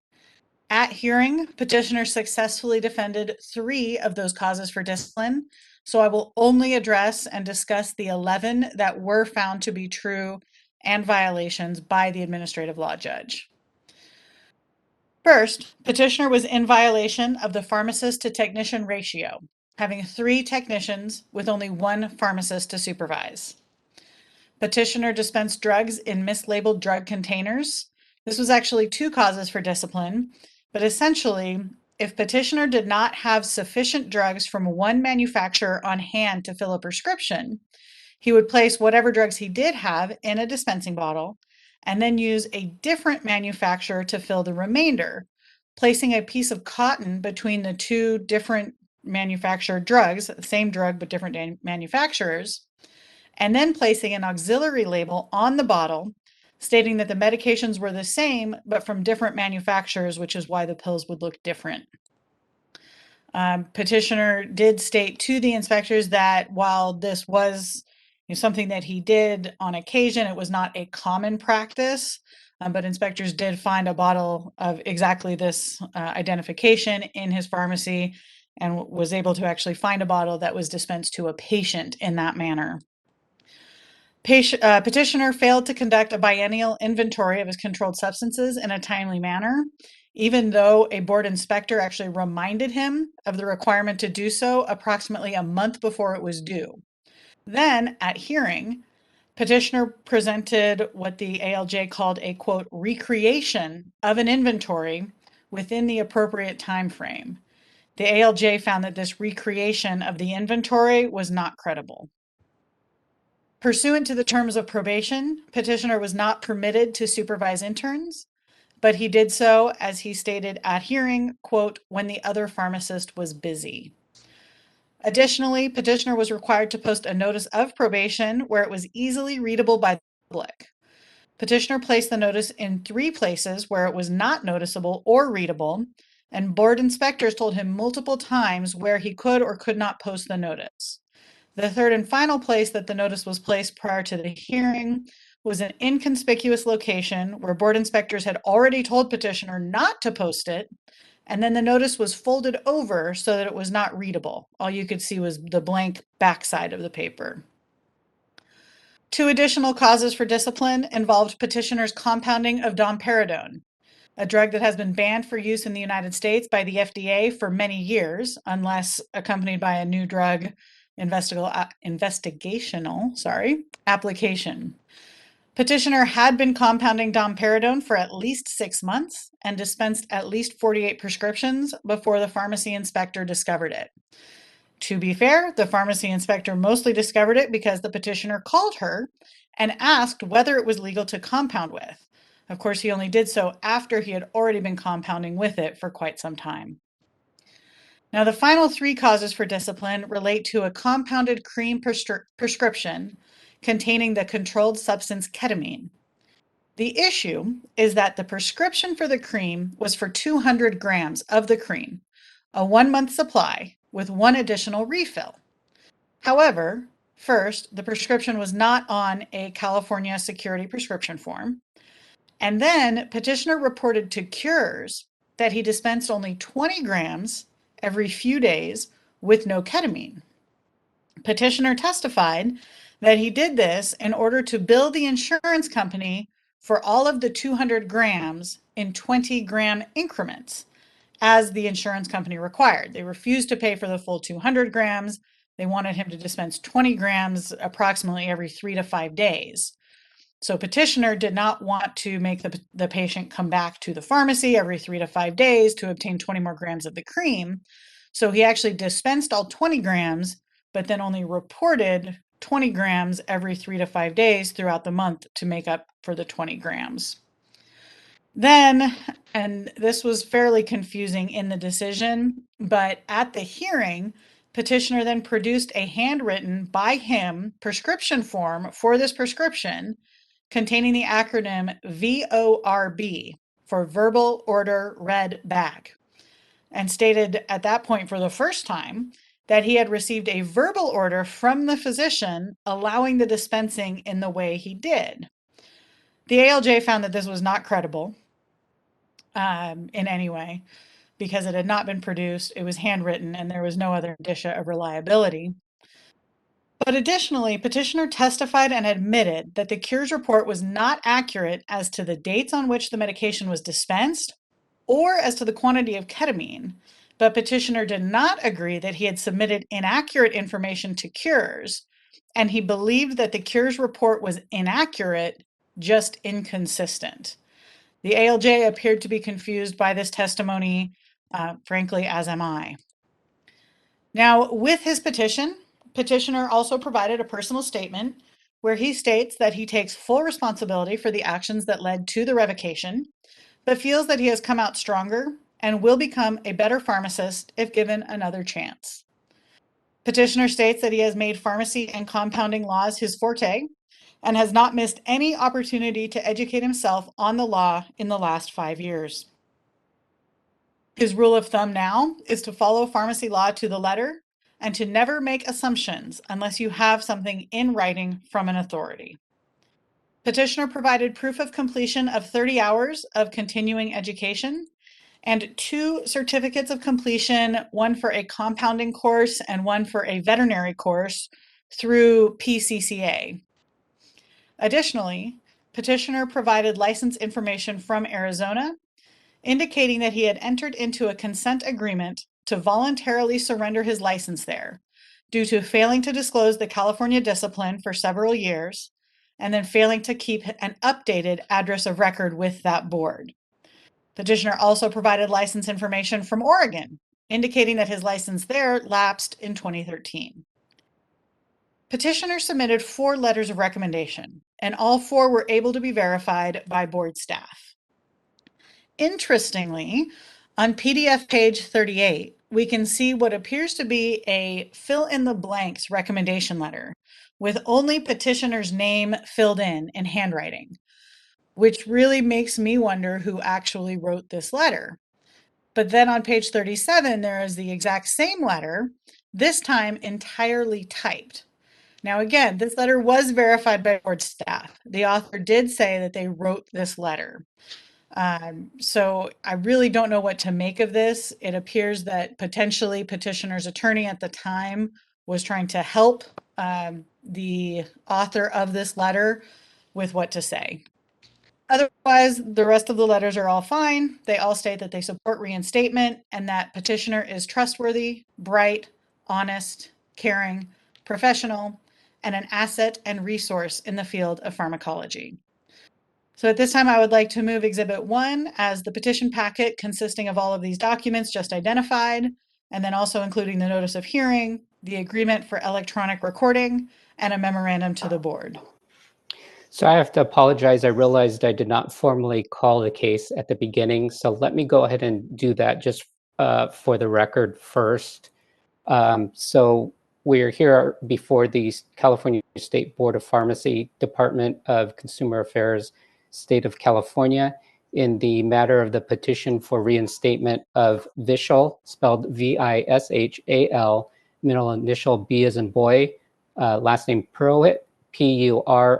I: At hearing, Petitioner successfully defended 3 of those causes for discipline, so I will only address and discuss the 11 that were found to be true and violations by the administrative law judge. First, Petitioner was in violation of the pharmacist to technician ratio, having 3 technicians with only 1 pharmacist to supervise. Petitioner dispensed drugs in mislabeled drug containers. This was actually 2 causes for discipline, but essentially, if Petitioner did not have sufficient drugs from one manufacturer on hand to fill a prescription, he would place whatever drugs he did have in a dispensing bottle and then use a different manufacturer to fill the remainder, placing a piece of cotton between the 2 different manufactured drugs, the same drug but different manufacturers, and then placing an auxiliary label on the bottle stating that the medications were the same but from different manufacturers, which is why the pills would look different. Petitioner did state to the inspectors that while this was something that he did on occasion, it was not a common practice, but inspectors did find a bottle of exactly this identification in his pharmacy and was able to actually find a bottle that was dispensed to a patient in that manner. Petitioner failed to conduct a biennial inventory of his controlled substances in a timely manner, even though a board inspector actually reminded him of the requirement to do so approximately a month before it was due. Then, at hearing, Petitioner presented what the ALJ called a, quote, recreation of an inventory within the appropriate time frame. The ALJ found that this recreation of the inventory was not credible. Pursuant to the terms of probation, Petitioner was not permitted to supervise interns, but he did so, as he stated at hearing, quote, when the other pharmacist was busy. Additionally, Petitioner was required to post a notice of probation where it was easily readable by the public. Petitioner placed the notice in 3 places where it was not noticeable or readable, and board inspectors told him multiple times where he could or could not post the notice. The third and final place that the notice was placed prior to the hearing was an inconspicuous location where board inspectors had already told Petitioner not to post it, and then the notice was folded over so that it was not readable. All you could see was the blank backside of the paper. 2 additional causes for discipline involved Petitioner's compounding of domperidone, a drug that has been banned for use in the United States by the FDA for many years, unless accompanied by a new drug investigational application. Petitioner had been compounding domperidone for at least 6 months and dispensed at least 48 prescriptions before the pharmacy inspector discovered it. To be fair, the pharmacy inspector mostly discovered it because the petitioner called her and asked whether it was legal to compound with. Of course, he only did so after he had already been compounding with it for quite some time. Now, the final 3 causes for discipline relate to a compounded cream prescription containing the controlled substance ketamine. The issue is that the prescription for the cream was for 200 grams of the cream, a 1-month supply with 1 additional refill. However, first, the prescription was not on a California security prescription form. And then Petitioner reported to Cures that he dispensed only 20 grams every few days with no ketamine. Petitioner testified that he did this in order to bill the insurance company for all of the 200 grams in 20-gram increments, as the insurance company required. They refused to pay for the full 200 grams. They wanted him to dispense 20 grams approximately every 3 to 5 days. So Petitioner did not want to make the patient come back to the pharmacy every 3 to 5 days to obtain 20 more grams of the cream. So he actually dispensed all 20 grams, but then only reported 20 grams every 3 to 5 days throughout the month to make up for the 20 grams. Then, and this was fairly confusing in the decision, but at the hearing, Petitioner then produced a handwritten by him prescription form for this prescription containing the acronym VORB for Verbal Order Read Back, and stated at that point for the first time that he had received a verbal order from the physician allowing the dispensing in the way he did. The ALJ found that this was not credible in any way because it had not been produced, it was handwritten, and there was no other indicia of reliability. But additionally, Petitioner testified and admitted that the Cures report was not accurate as to the dates on which the medication was dispensed or as to the quantity of ketamine, but Petitioner did not agree that he had submitted inaccurate information to Cures, and he believed that the Cures report was inaccurate, just inconsistent. The ALJ appeared to be confused by this testimony, frankly, as am I. Now, with his petition, Petitioner also provided a personal statement where he states that he takes full responsibility for the actions that led to the revocation, but feels that he has come out stronger and will become a better pharmacist if given another chance. Petitioner states that he has made pharmacy and compounding laws his forte and has not missed any opportunity to educate himself on the law in the last 5 years. His rule of thumb now is to follow pharmacy law to the letter and to never make assumptions unless you have something in writing from an authority. Petitioner provided proof of completion of 30 hours of continuing education and 2 certificates of completion, one for a compounding course and one for a veterinary course through PCCA. Additionally, petitioner provided license information from Arizona, indicating that he had entered into a consent agreement to voluntarily surrender his license there due to failing to disclose the California discipline for several years and then failing to keep an updated address of record with that board. Petitioner also provided license information from Oregon, indicating that his license there lapsed in 2013. Petitioner submitted 4 letters of recommendation, and all 4 were able to be verified by board staff. Interestingly, on PDF page 38, we can see what appears to be a fill in the blanks recommendation letter with only petitioner's name filled in handwriting, which really makes me wonder who actually wrote this letter. But then on page 37, there is the exact same letter, this time entirely typed. Now, again, this letter was verified by board staff. The author did say that they wrote this letter. So I really don't know what to make of this. It appears that potentially petitioner's attorney at the time was trying to help the author of this letter with what to say. Otherwise, the rest of the letters are all fine. They all state that they support reinstatement and that petitioner is trustworthy, bright, honest, caring, professional, and an asset and resource in the field of pharmacology. So at this time, I would like to move Exhibit 1 as the petition packet consisting of all of these documents just identified, and then also including the notice of hearing, the agreement for electronic recording, and a memorandum to the board.
H: So I have to apologize. I realized I did not formally call the case at the beginning. So let me go ahead and do that just for the record first. So we're here before the California State Board of Pharmacy, Department of Consumer Affairs, State of California, in the matter of the petition for reinstatement of Vishal, spelled V-I-S-H-A-L, middle initial B as in boy, last name Purohit, P-U-R-O-H-I-T.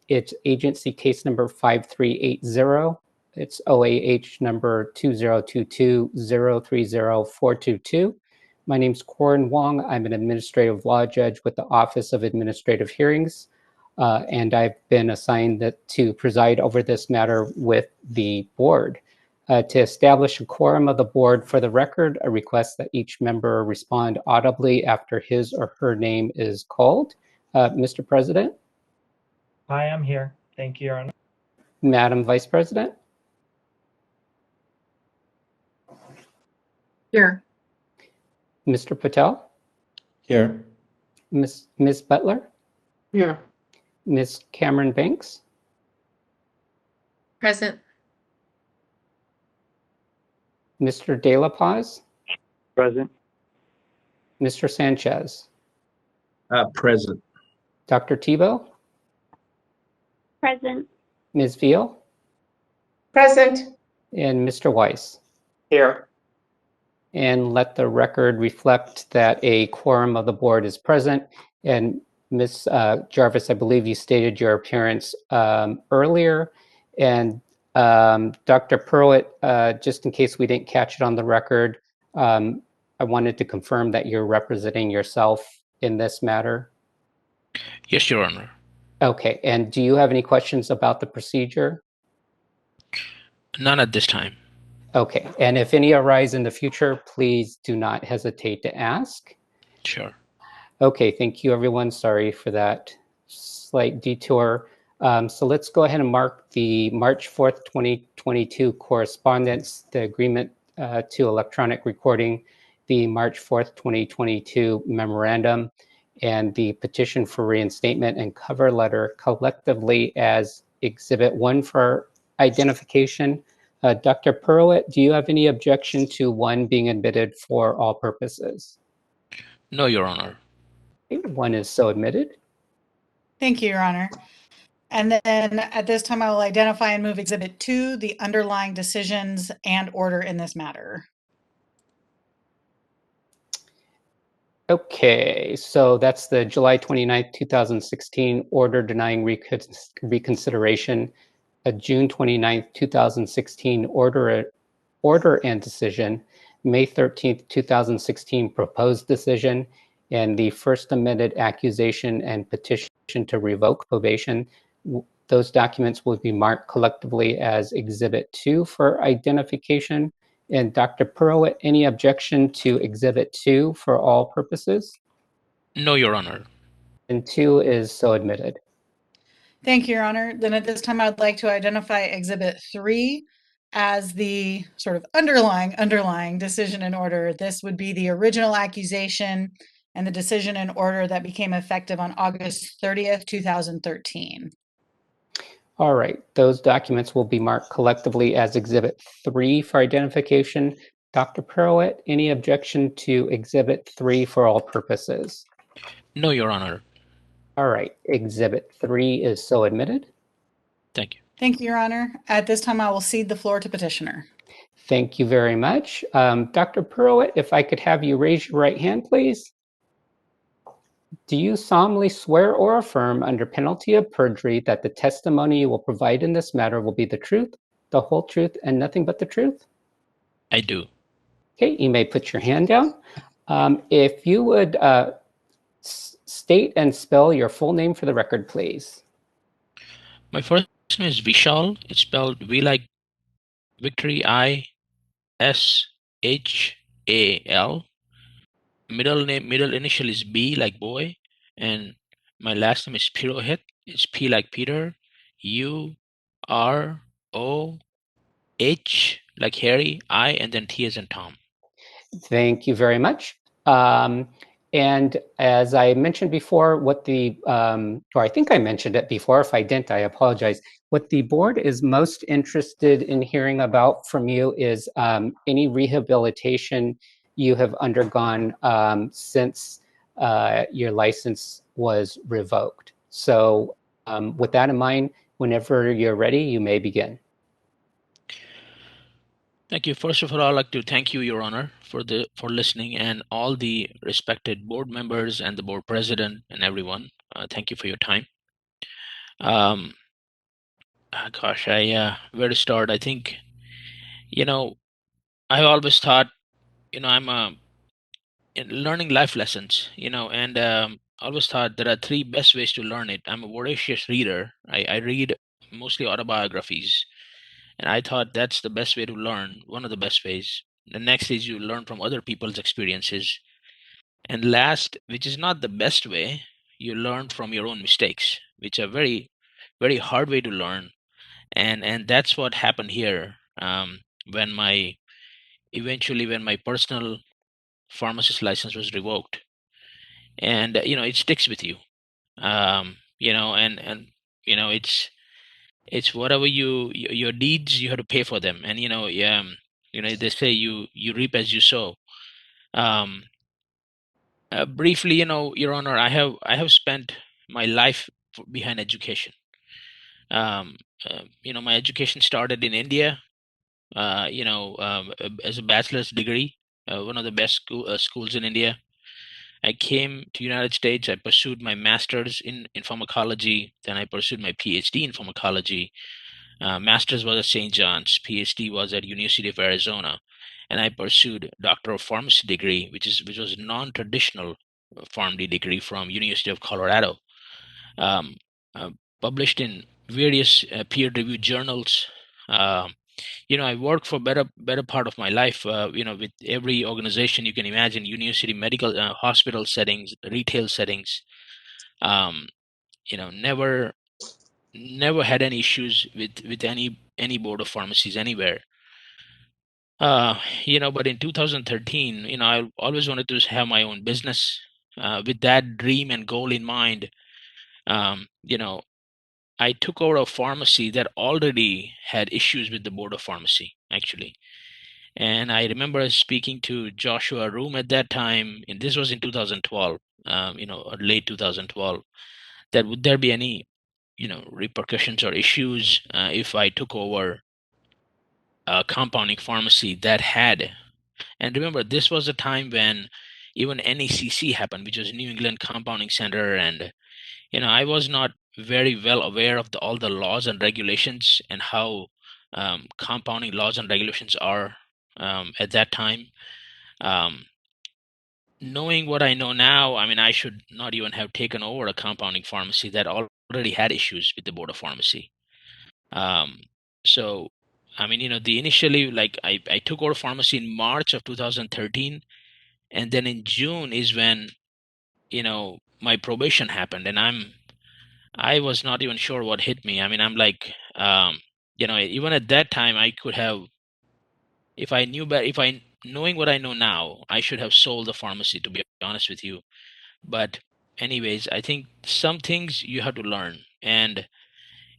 H: It's agency case number 5380. It's OAH number 2022-030422. My name's Corin Wong. I'm an administrative law judge with the Office of Administrative Hearings, and I've been assigned to preside over this matter with the board. To establish a quorum of the board, for the record, I request that each member respond audibly after his or her name is called. Mr. President?
A: I am here. Thank you, Your Honor.
H: Madam Vice President?
D: Here.
H: Mr. Patel?
G: Here.
H: Ms. Butler?
C: Here.
H: Ms. Cameron Banks?
N: Present.
H: Mr. De La Paz?
E: Present.
H: Mr. Sanchez?
F: Present.
H: Dr. Tebow?
J: Present.
H: Ms. Veal?
K: Present.
H: And Mr. Weiss?
L: Here.
H: And let the record reflect that a quorum of the board is present. And Ms. Jarvis, I believe you stated your appearance earlier. And Dr. Pruitt, just in case we didn't catch it on the record, I wanted to confirm that you're representing yourself in this matter.
M: Yes, Your Honor.
H: Okay, and do you have any questions about the procedure?
M: None at this time.
H: Okay, and if any arise in the future, please do not hesitate to ask.
M: Sure.
H: Okay, thank you, everyone. Sorry for that slight detour. So let's go ahead and mark the March 4th, 2022 correspondence, the agreement to electronic recording, the March 4th, 2022 memorandum, and the petition for reinstatement and cover letter collectively as Exhibit 1 for identification. Dr. Pruitt, do you have any objection to 1 being admitted for all purposes?
M: No, Your Honor.
H: 1 is so admitted.
I: Thank you, Your Honor. And then at this time, I will identify and move Exhibit 2, the underlying decisions and order in this matter.
H: Okay, so that's the July 29th, 2016 order denying reconsideration, a June 29th, 2016 order and decision, May 13th, 2016 proposed decision, and the first amended accusation and petition to revoke probation. Those documents will be marked collectively as Exhibit 2 for identification. And Dr. Purwitt, any objection to Exhibit 2 for all purposes?
M: No, Your Honor.
H: And 2 is so admitted.
I: Thank you, Your Honor. Then at this time, I'd like to identify Exhibit 3 as the sort of underlying decision and order. This would be the original accusation and the decision and order that became effective on August 30th, 2013.
H: All right, those documents will be marked collectively as Exhibit 3 for identification. Dr. Purwitt, any objection to Exhibit 3 for all purposes?
M: No, Your Honor.
H: All right, Exhibit 3 is so admitted.
M: Thank you.
I: Thank you, Your Honor. At this time, I will cede the floor to Petitioner.
H: Thank you very much. Dr. Purwitt, if I could have you raise your right hand, please. Do you solemnly swear or affirm under penalty of perjury that the testimony you will provide in this matter will be the truth, the whole truth, and nothing but the truth?
M: I do.
H: Okay, you may put your hand down. If you would state and spell your full name for the record, please.
M: My first name is Vishal. It's spelled V like Victory, I-S-H-A-L. Middle initial is B like boy, and my last name is Pirohit. It's P like Peter, U-R-O-H like Harry, I, and then T as in Tom.
H: Thank you very much. And as I mentioned before, what the, or I think I mentioned it before, if I didn't, I apologize. What the board is most interested in hearing about from you is any rehabilitation you have undergone since your license was revoked. So with that in mind, whenever you're ready, you may begin.
M: Thank you. First of all, I'd like to thank you, Your Honor, for listening, and all the respected board members and the board president and everyone. Thank you for your time. Gosh, where to start? I think, I always thought, I'm learning life lessons, and I always thought there are three best ways to learn it. I'm a voracious reader. I read mostly autobiographies. And I thought that's the best way to learn, one of the best ways. The next is you learn from other people's experiences. And last, which is not the best way, you learn from your own mistakes, which are very, very hard way to learn. And that's what happened here when my personal pharmacist license was revoked. And it sticks with you. And it's whatever your deeds, you have to pay for them. And they say you reap as you sow. Briefly, Your Honor, I have spent my life behind education. My education started in India, as a bachelor's degree, one of the best schools in India. I came to United States. I pursued my master's in pharmacology. Then I pursued my PhD in pharmacology. Master's was at St. John's. PhD was at University of Arizona. And I pursued Doctor of Pharmacy degree, which was non-traditional PharmD degree from University of Colorado. Published in various peer-reviewed journals. I worked for better part of my life, with every organization you can imagine, university, medical, hospital settings, retail settings. Never had any issues with any board of pharmacies anywhere. But in 2013, I always wanted to have my own business. With that dream and goal in mind, I took over a pharmacy that already had issues with the board of pharmacy, actually. And I remember speaking to Joshua Room at that time, and this was in 2012, or late 2012, that would there be any, repercussions or issues if I took over a compounding pharmacy that had, and remember, this was a time when even NECC happened, which was New England Compounding Center, and I was not very well aware of all the laws and regulations and how compounding laws and regulations are at that time. knowing what I know now, I mean, I should not even have taken over a compounding pharmacy that already had issues with the board of pharmacy. Um, so, I mean, the initially, like, I took over pharmacy in March of 2013, and then in June is when, my probation happened, and I was not even sure what hit me. I mean, I'm like, even at that time, I could have, if I knew better, if I knowing what I know now, I should have sold the pharmacy, to be honest with you. But anyways, I think some things you have to learn, and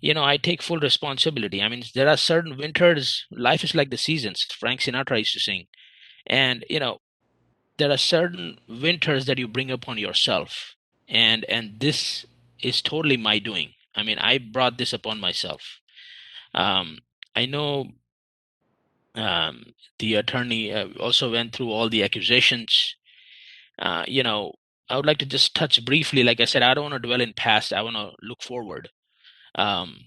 M: I take full responsibility. I mean, there are certain winters, life is like the seasons, Frank Sinatra used to sing. And there are certain winters that you bring upon yourself, and this is totally my doing. I mean, I brought this upon myself. I know the attorney also went through all the accusations. uh, you know I would like to just touch briefly. Like I said, I don't want to dwell in past, I want to look forward. um,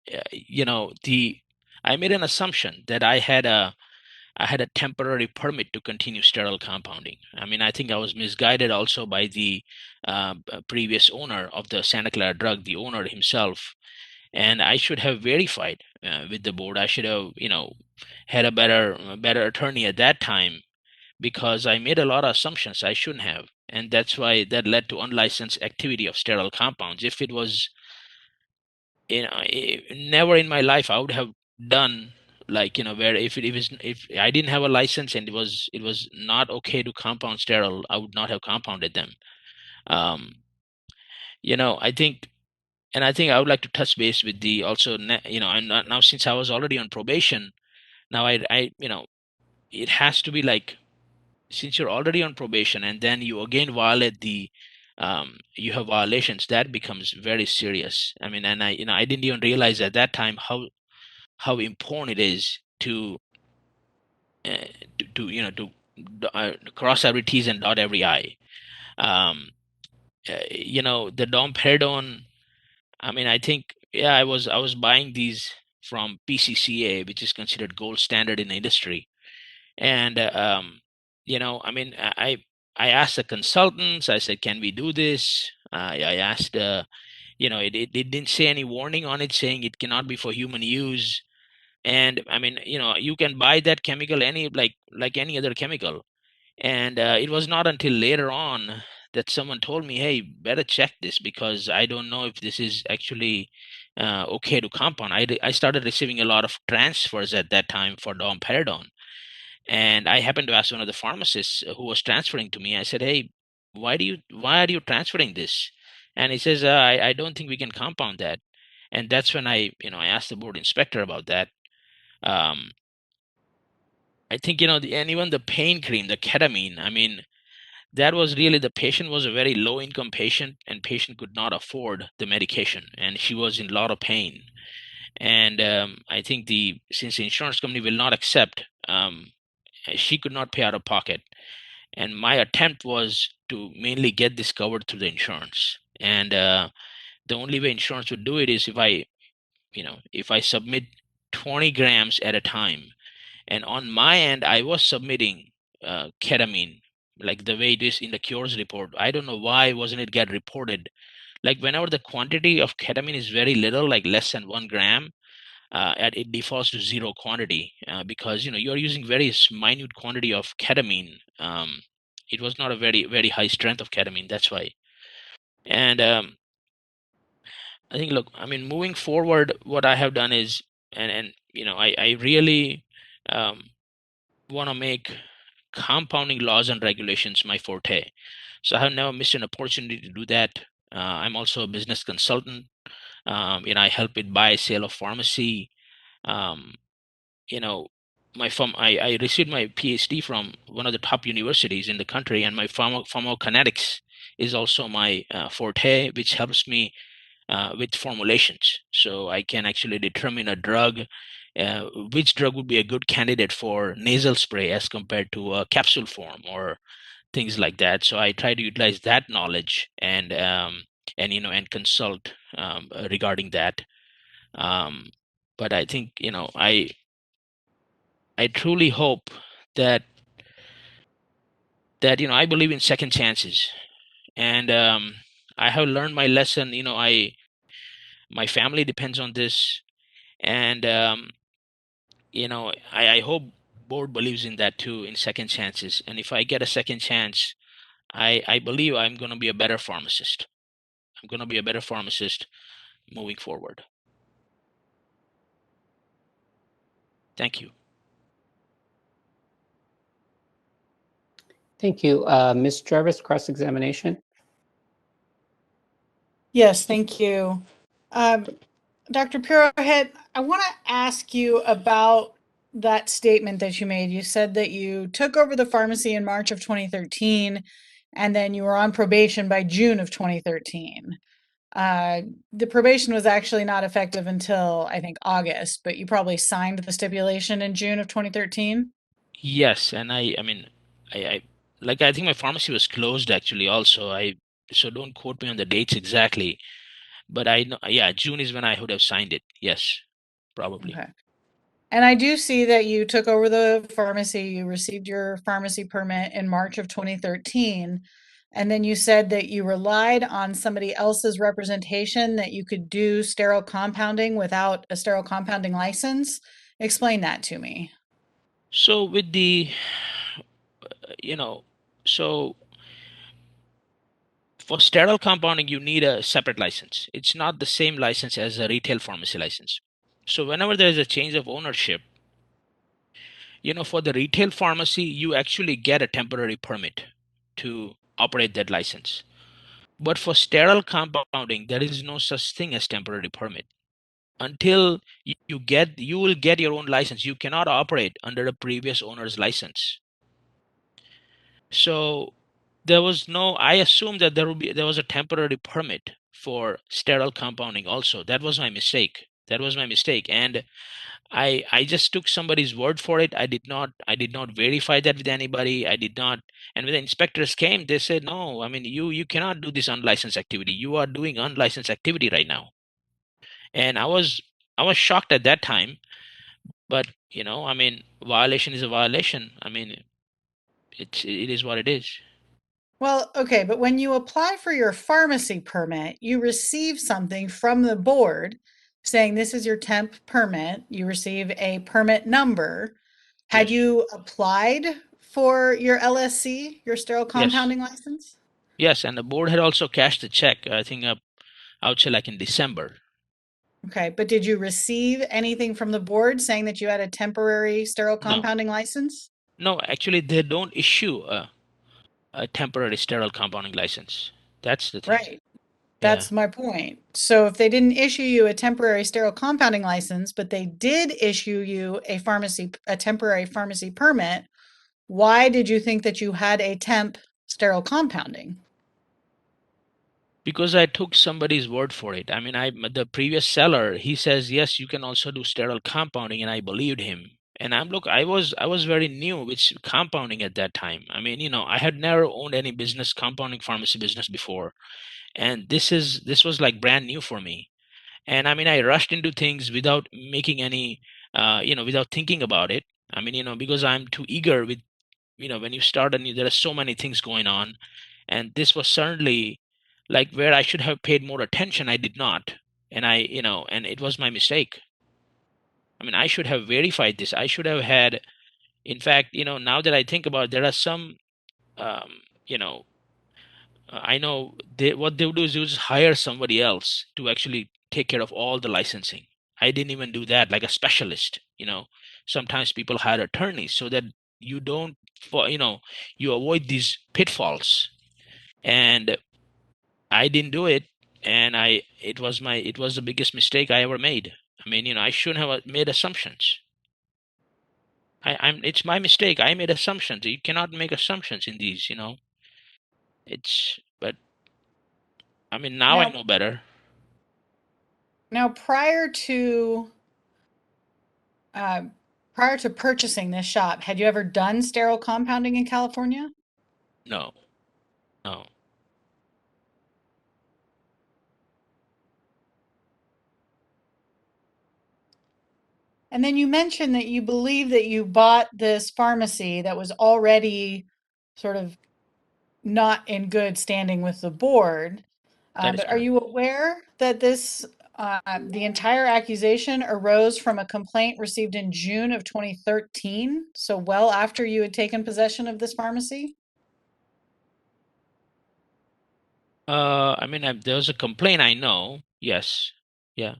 M: the I made an assumption that I had a temporary permit to continue sterile compounding. I mean, I think I was misguided also by the previous owner of the Santa Clara drug, the owner himself. And I should have verified with the board. I should have, had a better attorney at that time, because I made a lot of assumptions I shouldn't have. And that's why that led to unlicensed activity of sterile compounds. If it was, never in my life I would have done, like, where if I didn't have a license and it was not okay to compound sterile, I would not have compounded them. um I think, and I think I would like to touch base with the also and now, since I was already on probation, now I it has to be like, since you're already on probation and then you again violate you have violations, that becomes very serious. I mean, and I didn't even realize at that time how important it is to cross every T's and dot every I. Um, the domperidone. I mean, I think, yeah, I was buying these from PCCA, which is considered gold standard in the industry. And I mean, I asked the consultants. I said, "Can we do this?" I asked, it didn't say any warning on it saying it cannot be for human use. And I mean, you can buy that chemical like any other chemical. And it was not until later on that someone told me, "Hey, better check this, because I don't know if this is actually okay to compound." I started receiving a lot of transfers at that time for domperidone. And I happened to ask one of the pharmacists who was transferring to me. I said, "Hey, why are you transferring this?" And he says, I don't think we can compound that." And that's when I asked the board inspector about that. um, I think, and even the pain cream, the ketamine, I mean, that was really, the patient was a very low income patient, and patient could not afford the medication, and she was in a lot of pain. And I think since the insurance company will not accept, she could not pay out of pocket. And my attempt was to mainly get this covered through the insurance. And the only way insurance would do it is if I submit 20 grams at a time. And on my end, I was submitting ketamine, like the way it is in the cures report. I don't know why wasn't it get reported. Like, whenever the quantity of ketamine is very little, like less than 1 gram, it defaults to zero quantity, because you're using very minute quantity of ketamine. It was not a very very high strength of ketamine. That's why. And I think, look, I mean, moving forward, what I have done is, and I really want to make compounding laws and regulations my forte. So I have never missed an opportunity to do that. I'm also a business consultant. I help with buy sale of pharmacy. Um, you know, I received my PhD from one of the top universities in the country, and my pharmacokinetics is also my forte, which helps me with formulations. So I can actually determine a drug, which drug would be a good candidate for nasal spray as compared to a capsule form or things like that. So I try to utilize that knowledge and consult regarding that. Um, but I think I truly hope that that, I believe in second chances. And I have learned my lesson. My family depends on this. And, I hope board believes in that too, in second chances. And if I get a second chance, I believe I'm going to be a better pharmacist. I'm going to be a better pharmacist moving forward. Thank you.
H: Thank you. Ms. Jarvis, cross-examination.
I: Yes, thank you. Dr. Purohit, I want to ask you about that statement that you made. You said that you took over the pharmacy in March of 2013, and then you were on probation by June of 2013. The probation was actually not effective until, I think, August, but you probably signed the stipulation in June of 2013?
M: Yes, and I think my pharmacy was closed actually also. So don't quote me on the dates exactly, but I know, yeah, June is when I would have signed it. Yes, probably.
I: Okay. And I do see that you took over the pharmacy, you received your pharmacy permit in March of 2013. And then you said that you relied on somebody else's representation that you could do sterile compounding without a sterile compounding license. Explain that to me.
M: So with the, so for sterile compounding, you need a separate license. It's not the same license as a retail pharmacy license. So whenever there is a change of ownership, for the retail pharmacy, you actually get a temporary permit to operate that license. But for sterile compounding, there is no such thing as temporary permit. Until you will get your own license. You cannot operate under the previous owner's license. So I assumed that there was a temporary permit for sterile compounding also. That was my mistake. And I just took somebody's word for it. I did not verify that with anybody. I did not. And when the inspectors came, they said, no, I mean, you cannot do this unlicensed activity. You are doing unlicensed activity right now. And I was shocked at that time. But I mean, violation is a violation. I mean, it is what it is.
I: Well, okay, but when you apply for your pharmacy permit, you receive something from the board saying this is your temp permit. You receive a permit number. Had
M: Yes.
I: you applied for your LSC, your sterile
M: Yes.
I: compounding license?
M: Yes, and the board had also cashed the check, I think I would say like in December.
I: Okay, but did you receive anything from the board saying that you had a temporary sterile
M: No.
I: compounding license?
M: No, actually, they don't issue a temporary sterile compounding license. That's the thing.
I: Right. That's my point. So if they didn't issue you a temporary sterile compounding license, but they did issue you a temporary pharmacy permit, why did you think that you had a temp sterile compounding?
M: Because I took somebody's word for it. I mean, the previous seller, he says, yes, you can also do sterile compounding, and I believed him. And I was very new with compounding at that time. I mean, I had never owned any business, compounding pharmacy business before. And this was like brand new for me. And I mean, I rushed into things without making any without thinking about it. I mean, because I'm too eager with, when you start and there are so many things going on. And this was certainly like where I should have paid more attention. I did not. And and it was my mistake. I mean, I should have verified this. I should have had, in fact, now that I think about it, there are some, um, I know what they would do is they would just hire somebody else to actually take care of all the licensing. I didn't even do that, like a specialist. Sometimes people hire attorneys so that you don't, you avoid these pitfalls. And I didn't do it, and it was the biggest mistake I ever made. I mean, I shouldn't have made assumptions. It's my mistake. I made assumptions. You cannot make assumptions in these. But I mean, now I know better.
I: Now, prior to purchasing this shop, had you ever done sterile compounding in California?
M: No, no.
I: And then you mentioned that you believe that you bought this pharmacy that was already sort of not in good standing with the board.
M: That is
I: But are
M: correct.
I: you aware that the entire accusation arose from a complaint received in June of 2013, so well after you had taken possession of this pharmacy?
M: I mean, there was a complaint, I know. Yes. Yeah.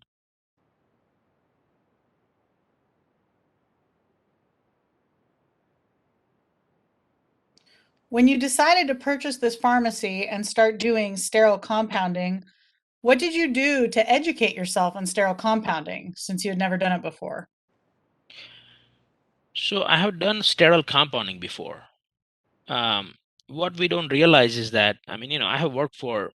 I: When you decided to purchase this pharmacy and start doing sterile compounding, what did you do to educate yourself on sterile compounding since you had never done it before?
M: So I have done sterile compounding before. What we don't realize is that, I mean, I have worked for,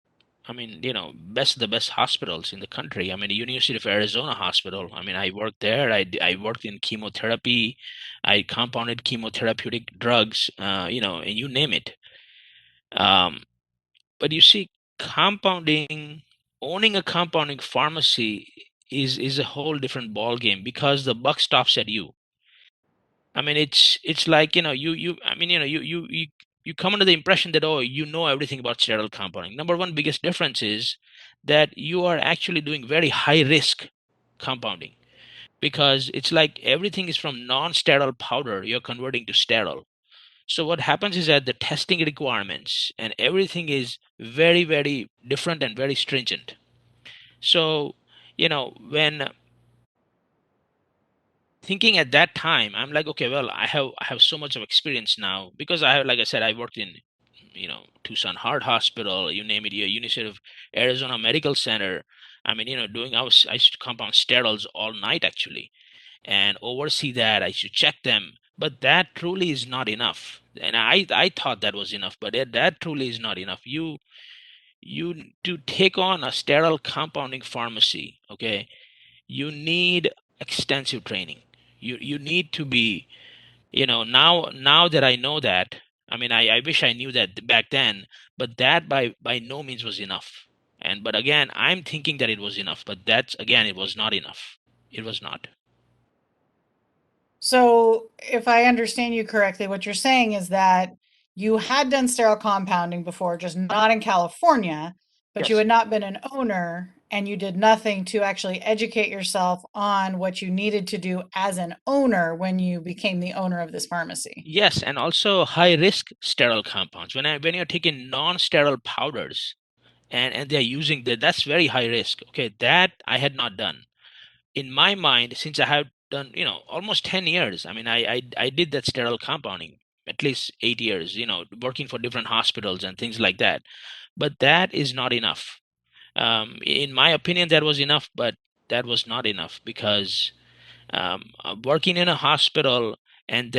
M: I mean, the best hospitals in the country. I mean, the University of Arizona Hospital. I mean, I worked there. I worked in chemotherapy. I compounded chemotherapeutic drugs, and you name it. But you see, compounding, owning a compounding pharmacy is a whole different ball game because the buck stops at you. I mean, it's like, you I mean, you come under the impression that, oh, you know everything about sterile compounding. Number one biggest difference is that you are actually doing very high risk compounding, because it's like everything is from non-sterile powder you're converting to sterile. So what happens is that the testing requirements and everything is very, very different and very stringent. So, when thinking at that time, I'm like, okay, well, I have so much of experience now, because I have, like I said, I worked in, Tucson Heart Hospital, you name it, University of Arizona Medical Center. I mean, I used to compound steriles all night actually, and oversee that. I should check them, but that truly is not enough. And I thought that was enough, but that truly is not enough. You to take on a sterile compounding pharmacy, okay, you need extensive training. You need to be, now that I know that, I mean, I wish I knew that back then, but that by no means was enough. But again, I'm thinking that it was enough, but that's, again, it was not enough. It was not.
I: So, if I understand you correctly, what you're saying is that you had done sterile compounding before, just not in California, but you
M: Yes.
I: had not been an owner and you did nothing to actually educate yourself on what you needed to do as an owner when you became the owner of this pharmacy.
M: Yes, and also high risk sterile compounds. When you're taking non-sterile powders and they're using that's very high risk. Okay, that I had not done. In my mind, since I have done, almost 10 years, I mean, I did that sterile compounding at least 8 years, working for different hospitals and things like that. But that is not enough. In my opinion, that was enough, but that was not enough, because working in a hospital and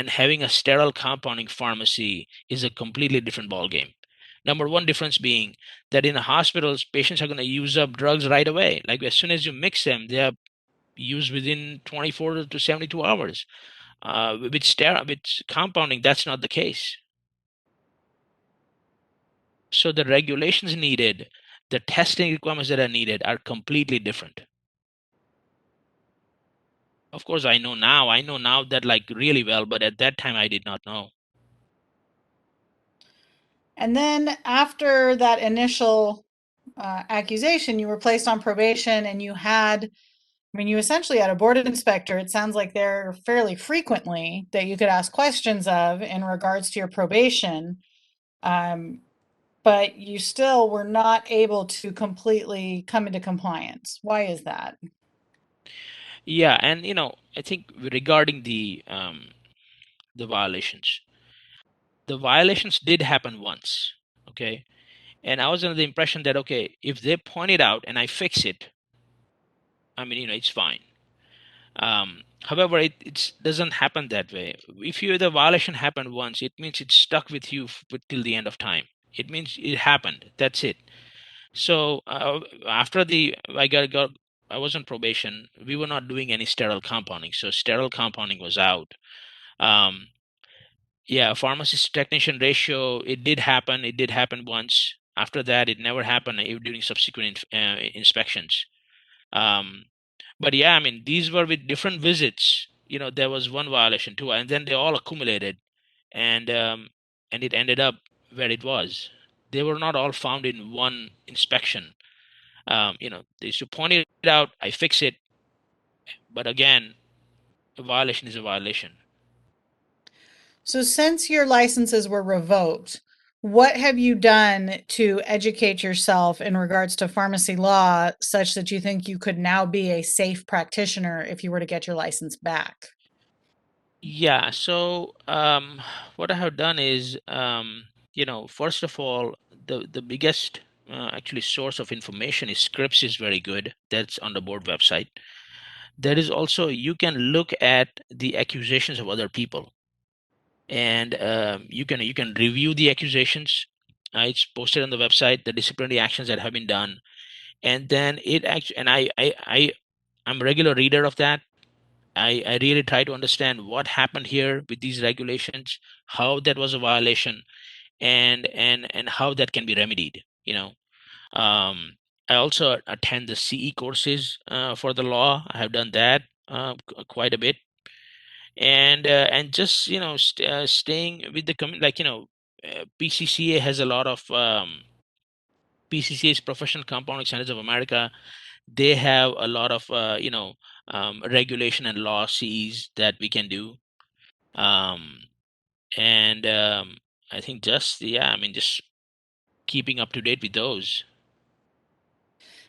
M: having a sterile compounding pharmacy is a completely different ballgame. Number one difference being that in the hospitals, patients are going to use up drugs right away. Like, as soon as you mix them, they are used within 24 to 72 hours. With compounding, that's not the case. So the regulations needed, the testing requirements that are needed are completely different. Of course, I know now that, like, really well, but at that time I did not know.
I: And then after that initial accusation, you were placed on probation and you essentially had a board inspector. It sounds like there fairly frequently that you could ask questions of in regards to your probation. But you still were not able to completely come into compliance. Why is that?
M: Yeah, and I think regarding the violations did happen once, okay? And I was under the impression that, okay, if they point it out and I fix it, I mean, it's fine. However, it doesn't happen that way. If the violation happened once, it means it's stuck with you till the end of time. It means it happened. That's it. So after I was on probation. We were not doing any sterile compounding, so sterile compounding was out. Um, yeah, pharmacist technician ratio. It did happen. It did happen once. After that, it never happened during subsequent inspections. Um, but yeah, I mean, these were with different visits. There was one violation too, and then they all accumulated, and it ended up where it was. They were not all found in one inspection. They used to point it out, I fix it, but again, a violation is a violation.
I: So since your licenses were revoked, what have you done to educate yourself in regards to pharmacy law such that you think you could now be a safe practitioner if you were to get your license back?
M: Yeah, so what I have done is, first of all, the biggest actually source of information is Scripps is very good. That's on the board website. There is also, you can look at the accusations of other people, and you can review the accusations. It's posted on the website, the disciplinary actions that have been done, and then it actually, and I'm a regular reader of that. I really try to understand what happened here with these regulations, how that was a violation, and how that can be remedied. I also attend the CE courses for the law. I have done that quite a bit, and just staying with the PCCA has a lot of PCCA is Professional Compounding Standards of America. They have a lot of regulation and law Cs that we can do, and I think just keeping up to date with those.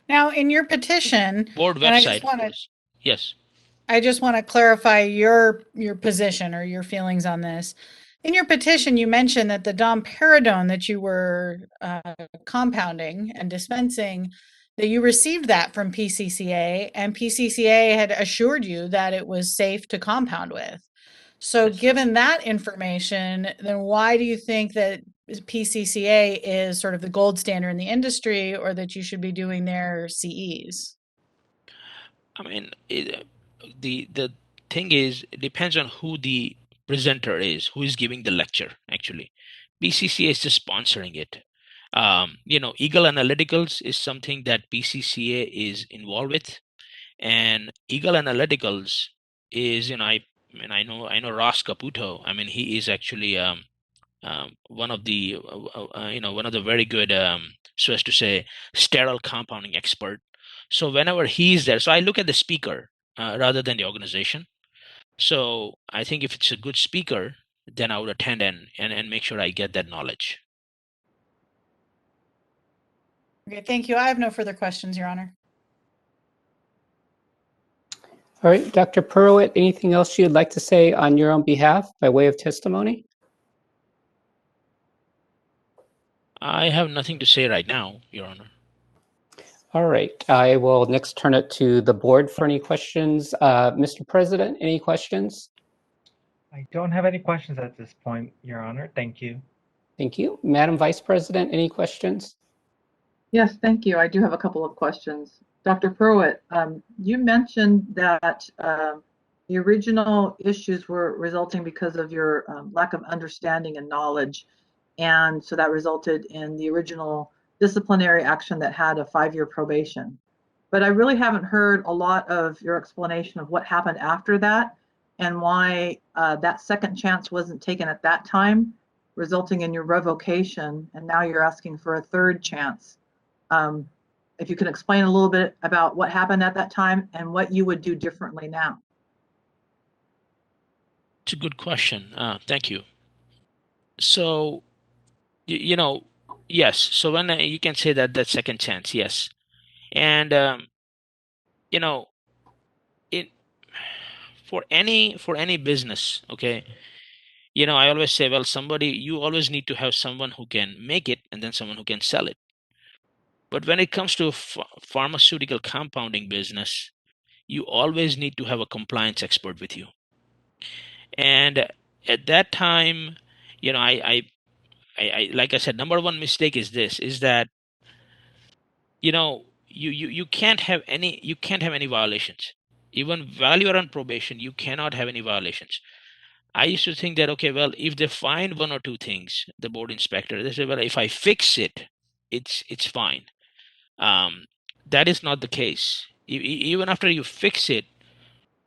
I: Now, in your petition,
M: Board
I: and
M: website, of course. Yes.
I: I just want to clarify your position or your feelings on this. In your petition, you mentioned that the domperidone that you were compounding and dispensing, that you received that from PCCA, and PCCA had assured you that it was safe to compound with. So, given that information, then why do you think that PCCA is sort of the gold standard in the industry, or that you should be doing their CEs?
M: I mean, the thing is, it depends on who the presenter is, who is giving the lecture. Actually, PCCA is just sponsoring it. Eagle Analyticals is something that PCCA is involved with, and Eagle Analyticals is, I know Ross Caputo. I mean, he is actually one of the one of the very good, so as to say, sterile compounding expert. So whenever he's there, so I look at the speaker rather than the organization. So I think if it's a good speaker, then I would attend and make sure I get that knowledge.
I: Okay, thank you. I have no further questions, Your Honor.
H: All right, Dr. Purwitt, anything else you'd like to say on your own behalf by way of testimony?
M: I have nothing to say right now, Your Honor.
H: All right, I will next turn it to the board for any questions. Mr. President, any questions?
A: I don't have any questions at this point, Your Honor. Thank you.
H: Thank you. Madam Vice President, any questions?
D: Yes, thank you. I do have a couple of questions. Dr. Purwitt, you mentioned that the original issues were resulting because of your lack of understanding and knowledge. And so that resulted in the original disciplinary action that had a 5-year probation. But I really haven't heard a lot of your explanation of what happened after that and why that second chance wasn't taken at that time, resulting in your revocation, and now you're asking for a third chance. If you can explain a little bit about what happened at that time and what you would do differently now.
M: It's a good question. Thank you. So, yes. So when you can say that second chance, yes, and it for any business, okay. I always say, well, you always need to have someone who can make it and then someone who can sell it. But when it comes to pharmaceutical compounding business, you always need to have a compliance expert with you. And at that time, I like I said, number one mistake is that you can't have any violations. Even while you're on probation, you cannot have any violations. I used to think that, okay, well, if they find one or two things, the board inspector, they say, well, if I fix it, it's fine. That is not the case. Even after you fix it,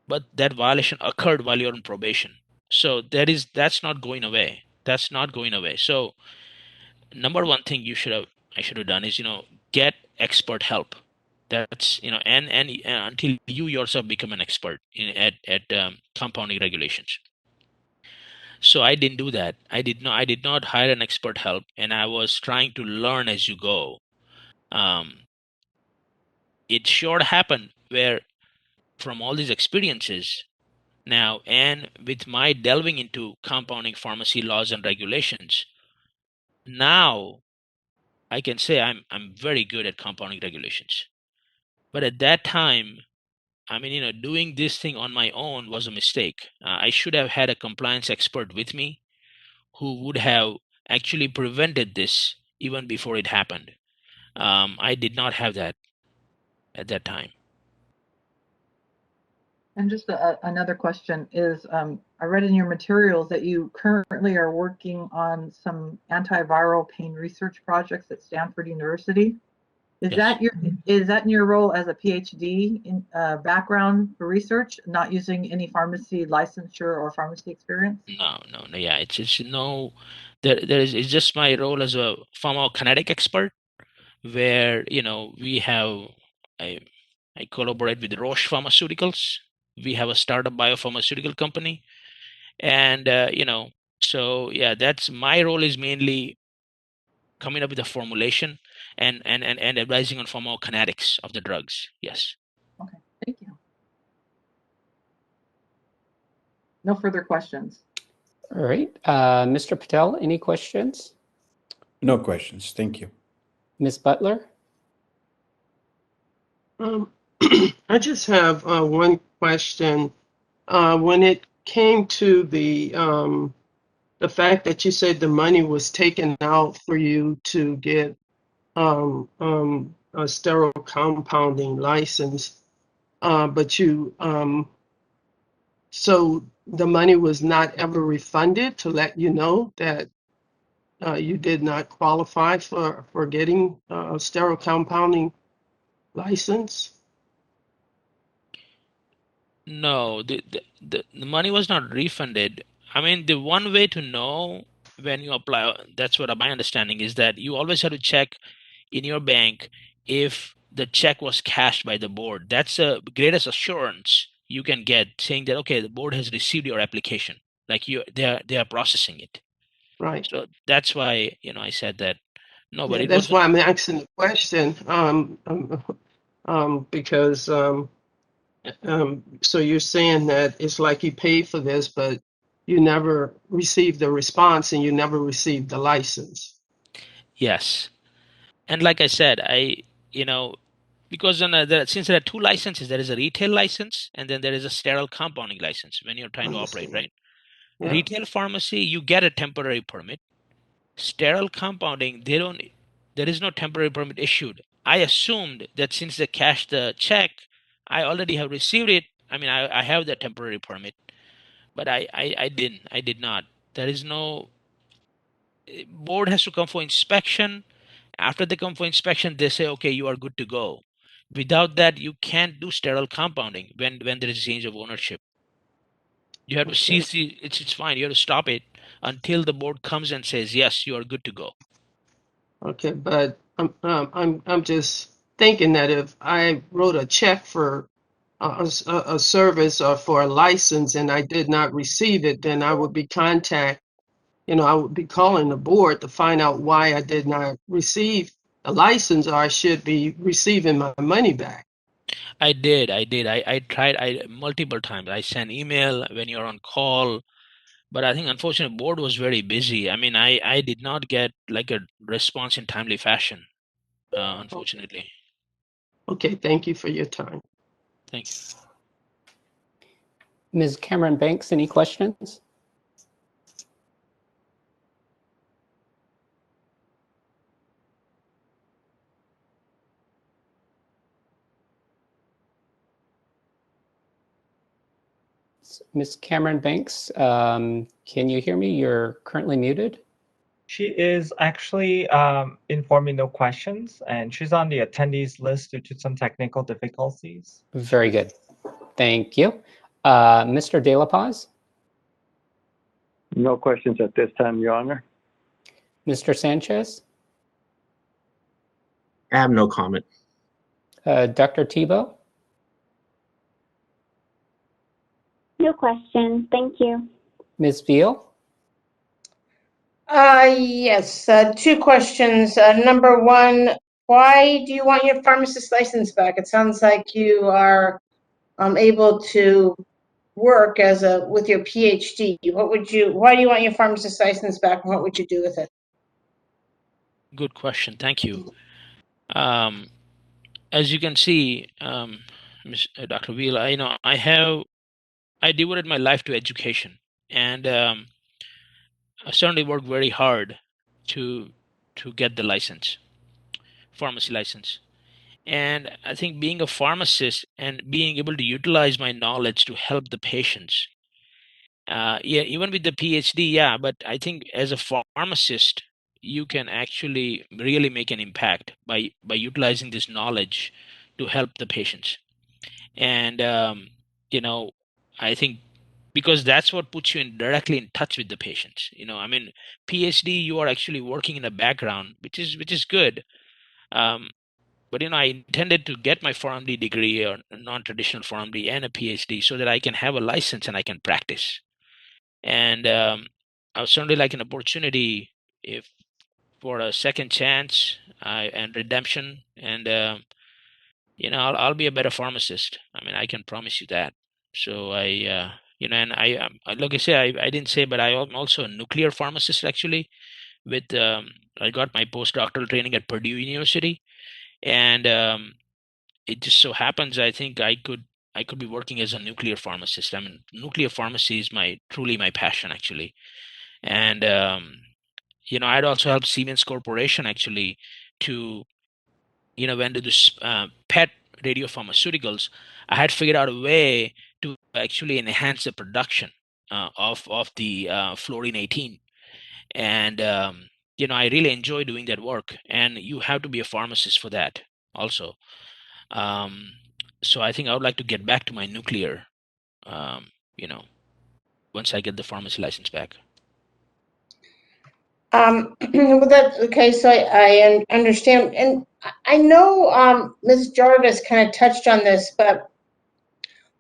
M: but that violation occurred while you're on probation. So that's not going away. That's not going away. So number one thing I should have done is, get expert help. That's, and until you yourself become an expert at compounding regulations. So I didn't do that. I did not hire an expert help, and I was trying to learn as you go. It sure happened where from all these experiences now, and with my delving into compounding pharmacy laws and regulations, now I can say I'm very good at compounding regulations. But at that time, I mean, doing this thing on my own was a mistake. I should have had a compliance expert with me who would have actually prevented this even before it happened. I did not have that at that time.
D: And just another question is, I read in your materials that you currently are working on some antiviral pain research projects at Stanford University. Is
M: Yes.
D: that in your role as a PhD in background for research, not using any pharmacy licensure or pharmacy experience?
M: No. Yeah, it's no. It's just my role as a pharmacokinetic expert, where we have I collaborate with Roche Pharmaceuticals. We have a startup biopharmaceutical company, and so yeah, that's my role is mainly coming up with a formulation and advising on pharmacokinetics of the drugs. Yes.
D: Okay, thank you. No further questions.
H: All right. Mr. Patel, any questions?
G: No questions. Thank you.
H: Ms. Butler?
C: I just have one question. When it came to the fact that you said the money was taken out for you to get a sterile compounding license, but you so the money was not ever refunded to let you know that you did not qualify for getting a sterile compounding license?
M: No, the money was not refunded. I mean, the one way to know when you apply, that's what my understanding is, that you always have to check in your bank if the check was cashed by the board. That's the greatest assurance you can get, saying that, okay, the board has received your application, like they are processing it.
C: Right.
M: So that's why, I said that. No, but
C: Yeah,
M: it
C: that's
M: wasn't.
C: why I'm asking the question. Because so you're saying that it's like you paid for this, but you never received the response and you never received the license.
M: Yes. And like I said, because since there are two licenses, there is a retail license and then there is a sterile compounding license when you're trying to operate, right?
C: Yeah.
M: Retail pharmacy, you get a temporary permit. Sterile compounding, there is no temporary permit issued. I assumed that since they cashed the check, I already have received it. I mean, I have the temporary permit, but I did not. There is no, board has to come for inspection. After they come for inspection, they say, okay, you are good to go. Without that, you can't do sterile compounding when there is a change of ownership. You have to cease it's fine. You have to stop it until the board comes and says, yes, you are good to go.
C: Okay, but I'm just thinking that if I wrote a check for a service or for a license and I did not receive it, then I would be I would be calling the board to find out why I did not receive the license, or I should be receiving my money back.
M: I did. I tried multiple times. I sent email when you're on call, but I think unfortunately board was very busy. I mean, I did not get like a response in timely fashion, unfortunately.
C: Okay, thank you for your time.
M: Thank you.
H: Ms. Cameron Banks, any questions? Ms. Cameron Banks, can you hear me? You're currently muted.
A: She is actually informing no questions, and she's on the attendees list due to some technical difficulties.
H: Very good. Thank you. Mr. De La Paz?
E: No questions at this time, Your Honor.
H: Mr. Sanchez?
F: I have no comment.
H: Dr. Tebow?
J: No question. Thank you.
H: Ms. Veal?
K: Yes, two questions. Number one, why do you want your pharmacist license back? It sounds like you are able to work with your PhD. Why do you want your pharmacist license back, and what would you do with it?
M: Good question. Thank you. As you can see, Dr. Veal, I devoted my life to education, and I certainly worked very hard to get the license, pharmacy license. And I think being a pharmacist and being able to utilize my knowledge to help the patients, yeah, even with the PhD, yeah, but I think as a pharmacist, you can actually really make an impact by utilizing this knowledge to help the patients. And you know, I think because that's what puts you directly in touch with the patients. I mean, PhD, you are actually working in the background, which is good. But I intended to get my PharmD degree, or non-traditional PharmD, and a PhD, so that I can have a license and I can practice. And I would certainly like an opportunity if for a second chance and redemption. And I'll be a better pharmacist. I mean, I can promise you that. So and like I say, I didn't say, but I'm also a nuclear pharmacist actually. With I got my postdoctoral training at Purdue University, and it just so happens I think I could be working as a nuclear pharmacist. I mean, nuclear pharmacy is truly my passion actually. And I'd also helped Siemens Corporation actually to when to this pet radiopharmaceuticals. I had figured out a way to actually enhance the production of the fluorine 18. And I really enjoy doing that work, and you have to be a pharmacist for that also. So I think I would like to get back to my nuclear, um, once I get the pharmacy license back.
K: Okay, so I understand, and I know Ms. Jarvis kind of touched on this, but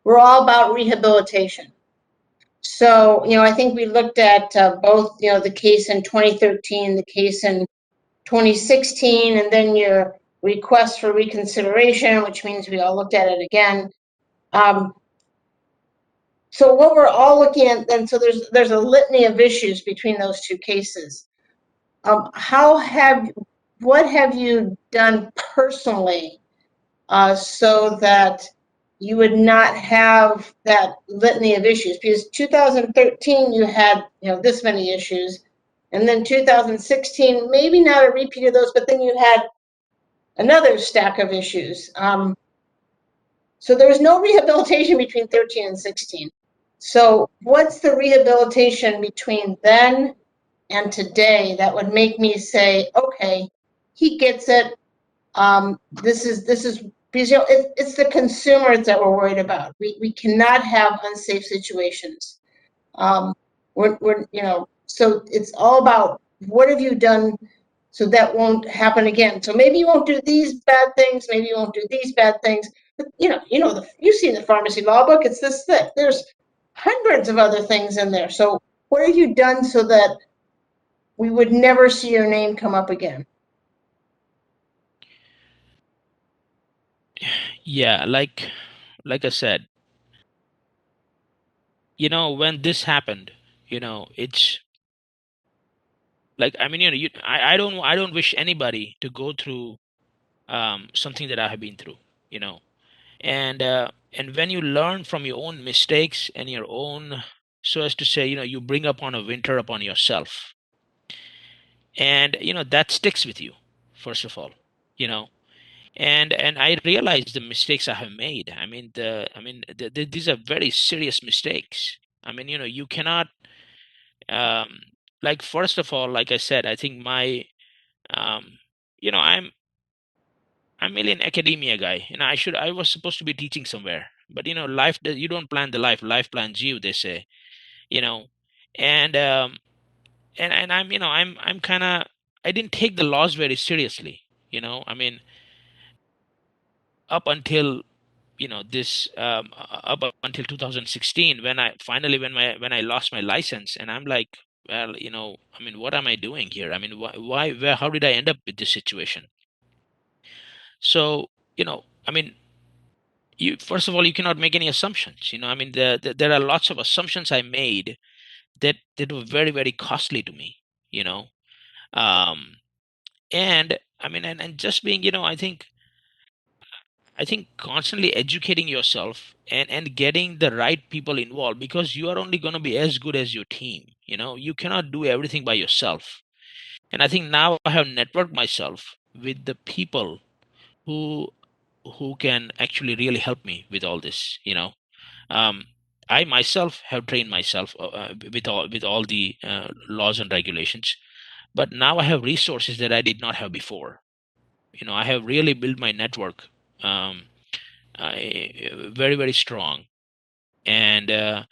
K: we're all about rehabilitation. So, I think we looked at both, the case in 2013, the case in 2016, and then your request for reconsideration, which means we all looked at it again. So what we're all looking at then, so there's a litany of issues between those two cases. What have you done personally so that you would not have that litany of issues? Because 2013 you had this many issues, and then 2016 maybe not a repeat of those, but then you had another stack of issues. So there was no rehabilitation between 13 and 16. So what's the rehabilitation between then and today that would make me say, okay, he gets it. This is because it's the consumers that we're worried about. We cannot have unsafe situations. So it's all about what have you done so that won't happen again. So maybe you won't do these bad things. Maybe you won't do these bad things. But you've seen the pharmacy law book. It's this thick. There's hundreds of other things in there. So what have you done so that we would never see your name come up again?
M: Yeah, like I said, when this happened, it's like, I mean, I don't wish anybody to go through something that I have been through, and when you learn from your own mistakes and your own, so as to say, you bring upon a winter upon yourself, and that sticks with you, first of all, and I realize the mistakes I have made. I mean, these are very serious mistakes. I mean, you cannot, um, like, first of all, like I said, I think my, I'm really an academia guy. I was supposed to be teaching somewhere, but life, you don't plan the life plans you, they say, you know, and I'm kind of I didn't take the laws very seriously. I mean, up until this up until 2016, when I lost my license, and I'm like, well, I mean, what am I doing here? I mean, how did I end up with this situation? So, I mean, you first of all, you cannot make any assumptions. I mean, there are lots of assumptions I made that were very, very costly to me. You know, and I mean, and just being, I think constantly educating yourself and getting the right people involved, because you are only going to be as good as your team. You cannot do everything by yourself. And I think now I have networked myself with the people who can actually really help me with all this. um, I myself have trained myself with all the laws and regulations, but now I have resources that I did not have before. I have really built my network, um, very, very strong. And I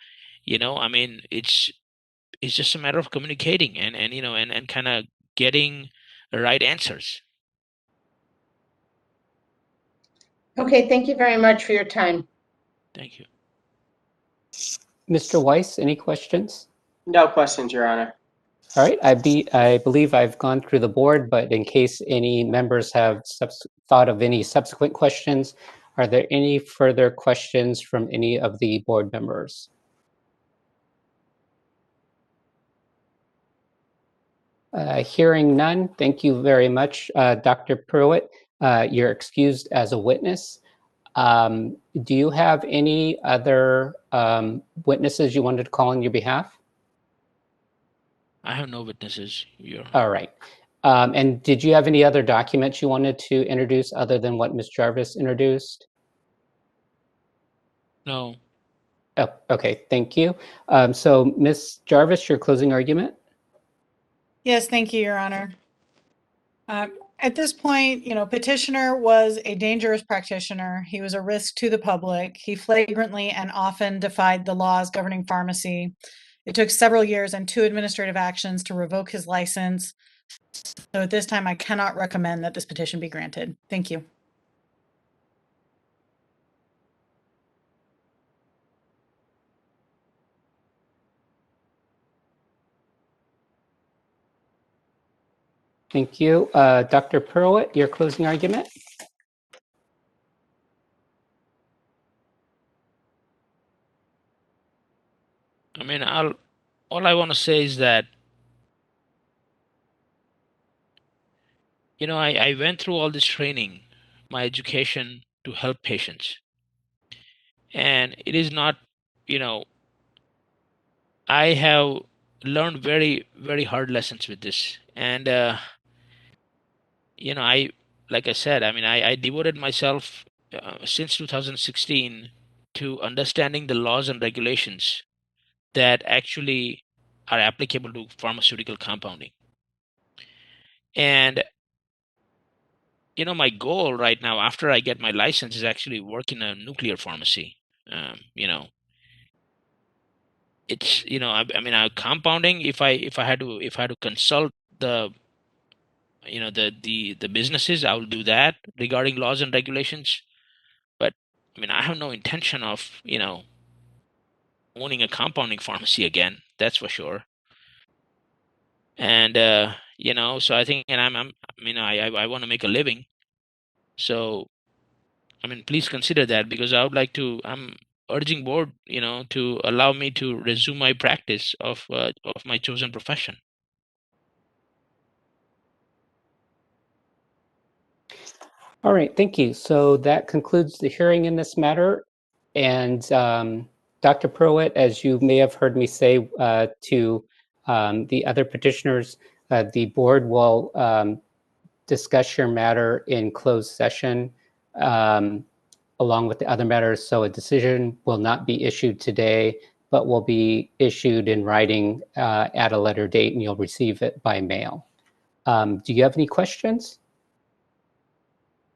M: mean, it's just a matter of communicating and kind of getting the right answers.
K: Okay, thank you very much for your time.
M: Thank you.
H: Mr. Weiss, any questions?
L: No questions, Your Honor.
H: All right, I believe I've gone through the board, but in case any members have thought of any subsequent questions, are there any further questions from any of the board members? Hearing none, thank you very much, Dr. Pruitt. You're excused as a witness. Do you have any other witnesses you wanted to call on your behalf?
M: I have no witnesses.
H: All right. And did you have any other documents you wanted to introduce other than what Ms. Jarvis introduced?
M: No.
H: Oh, okay, thank you. So Ms. Jarvis, your closing argument?
I: Yes, thank you, Your Honor. At this point, Petitioner was a dangerous practitioner. He was a risk to the public. He flagrantly and often defied the laws governing pharmacy. It took several years and 2 administrative actions to revoke his license. So at this time, I cannot recommend that this petition be granted. Thank you.
H: Thank you. Dr. Pruitt, your closing argument?
M: I mean, all I want to say is that, I went through all this training, my education to help patients. And it is not, I have learned very, very hard lessons with this. And, like I said, I mean, I devoted myself since 2016 to understanding the laws and regulations that actually are applicable to pharmaceutical compounding. And my goal right now, after I get my license, is actually work in a nuclear pharmacy. It's I mean, compounding. If I had to consult the the businesses, I will do that regarding laws and regulations. But I mean, I have no intention of owning a compounding pharmacy again. That's for sure. And so I think, and I want to make a living. So I mean, please consider that, because I would like to. I'm urging board, to allow me to resume my practice of my chosen profession.
H: All right, thank you. So that concludes the hearing in this matter. And Dr. Pruitt, as you may have heard me say to the other petitioners, the board will discuss your matter in closed session along with the other matters. So a decision will not be issued today, but will be issued in writing at a later date, and you'll receive it by mail. Do you have any questions?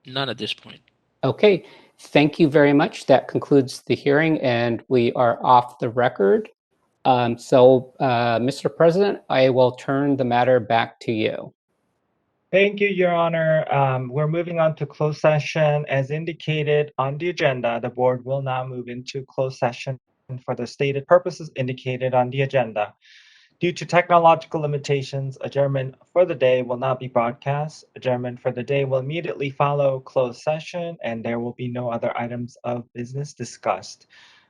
M: None at this point.
H: Okay, thank you very much. That concludes the hearing, and we are off the record. Mr. President, I will turn the matter back to you.
A: Thank you, Your Honor. We're moving on to closed session. As indicated on the agenda, the board will now move into closed session for the stated purposes indicated on the agenda. Due to technological limitations, adjournment for the day will not be broadcast. Adjournment for the day will immediately follow closed session, and there will be no other items of business discussed.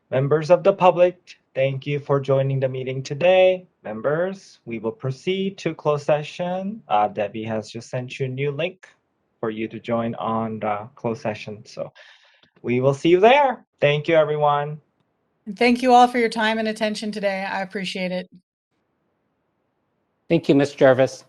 A: Members of the public, thank you for joining the meeting today. Members, we will proceed to closed session. Debbie has just sent you a new link for you to join on the closed session. So we will see you there. Thank you, everyone.
I: And thank you all for your time and attention today. I appreciate it.
H: Thank you, Ms. Jarvis.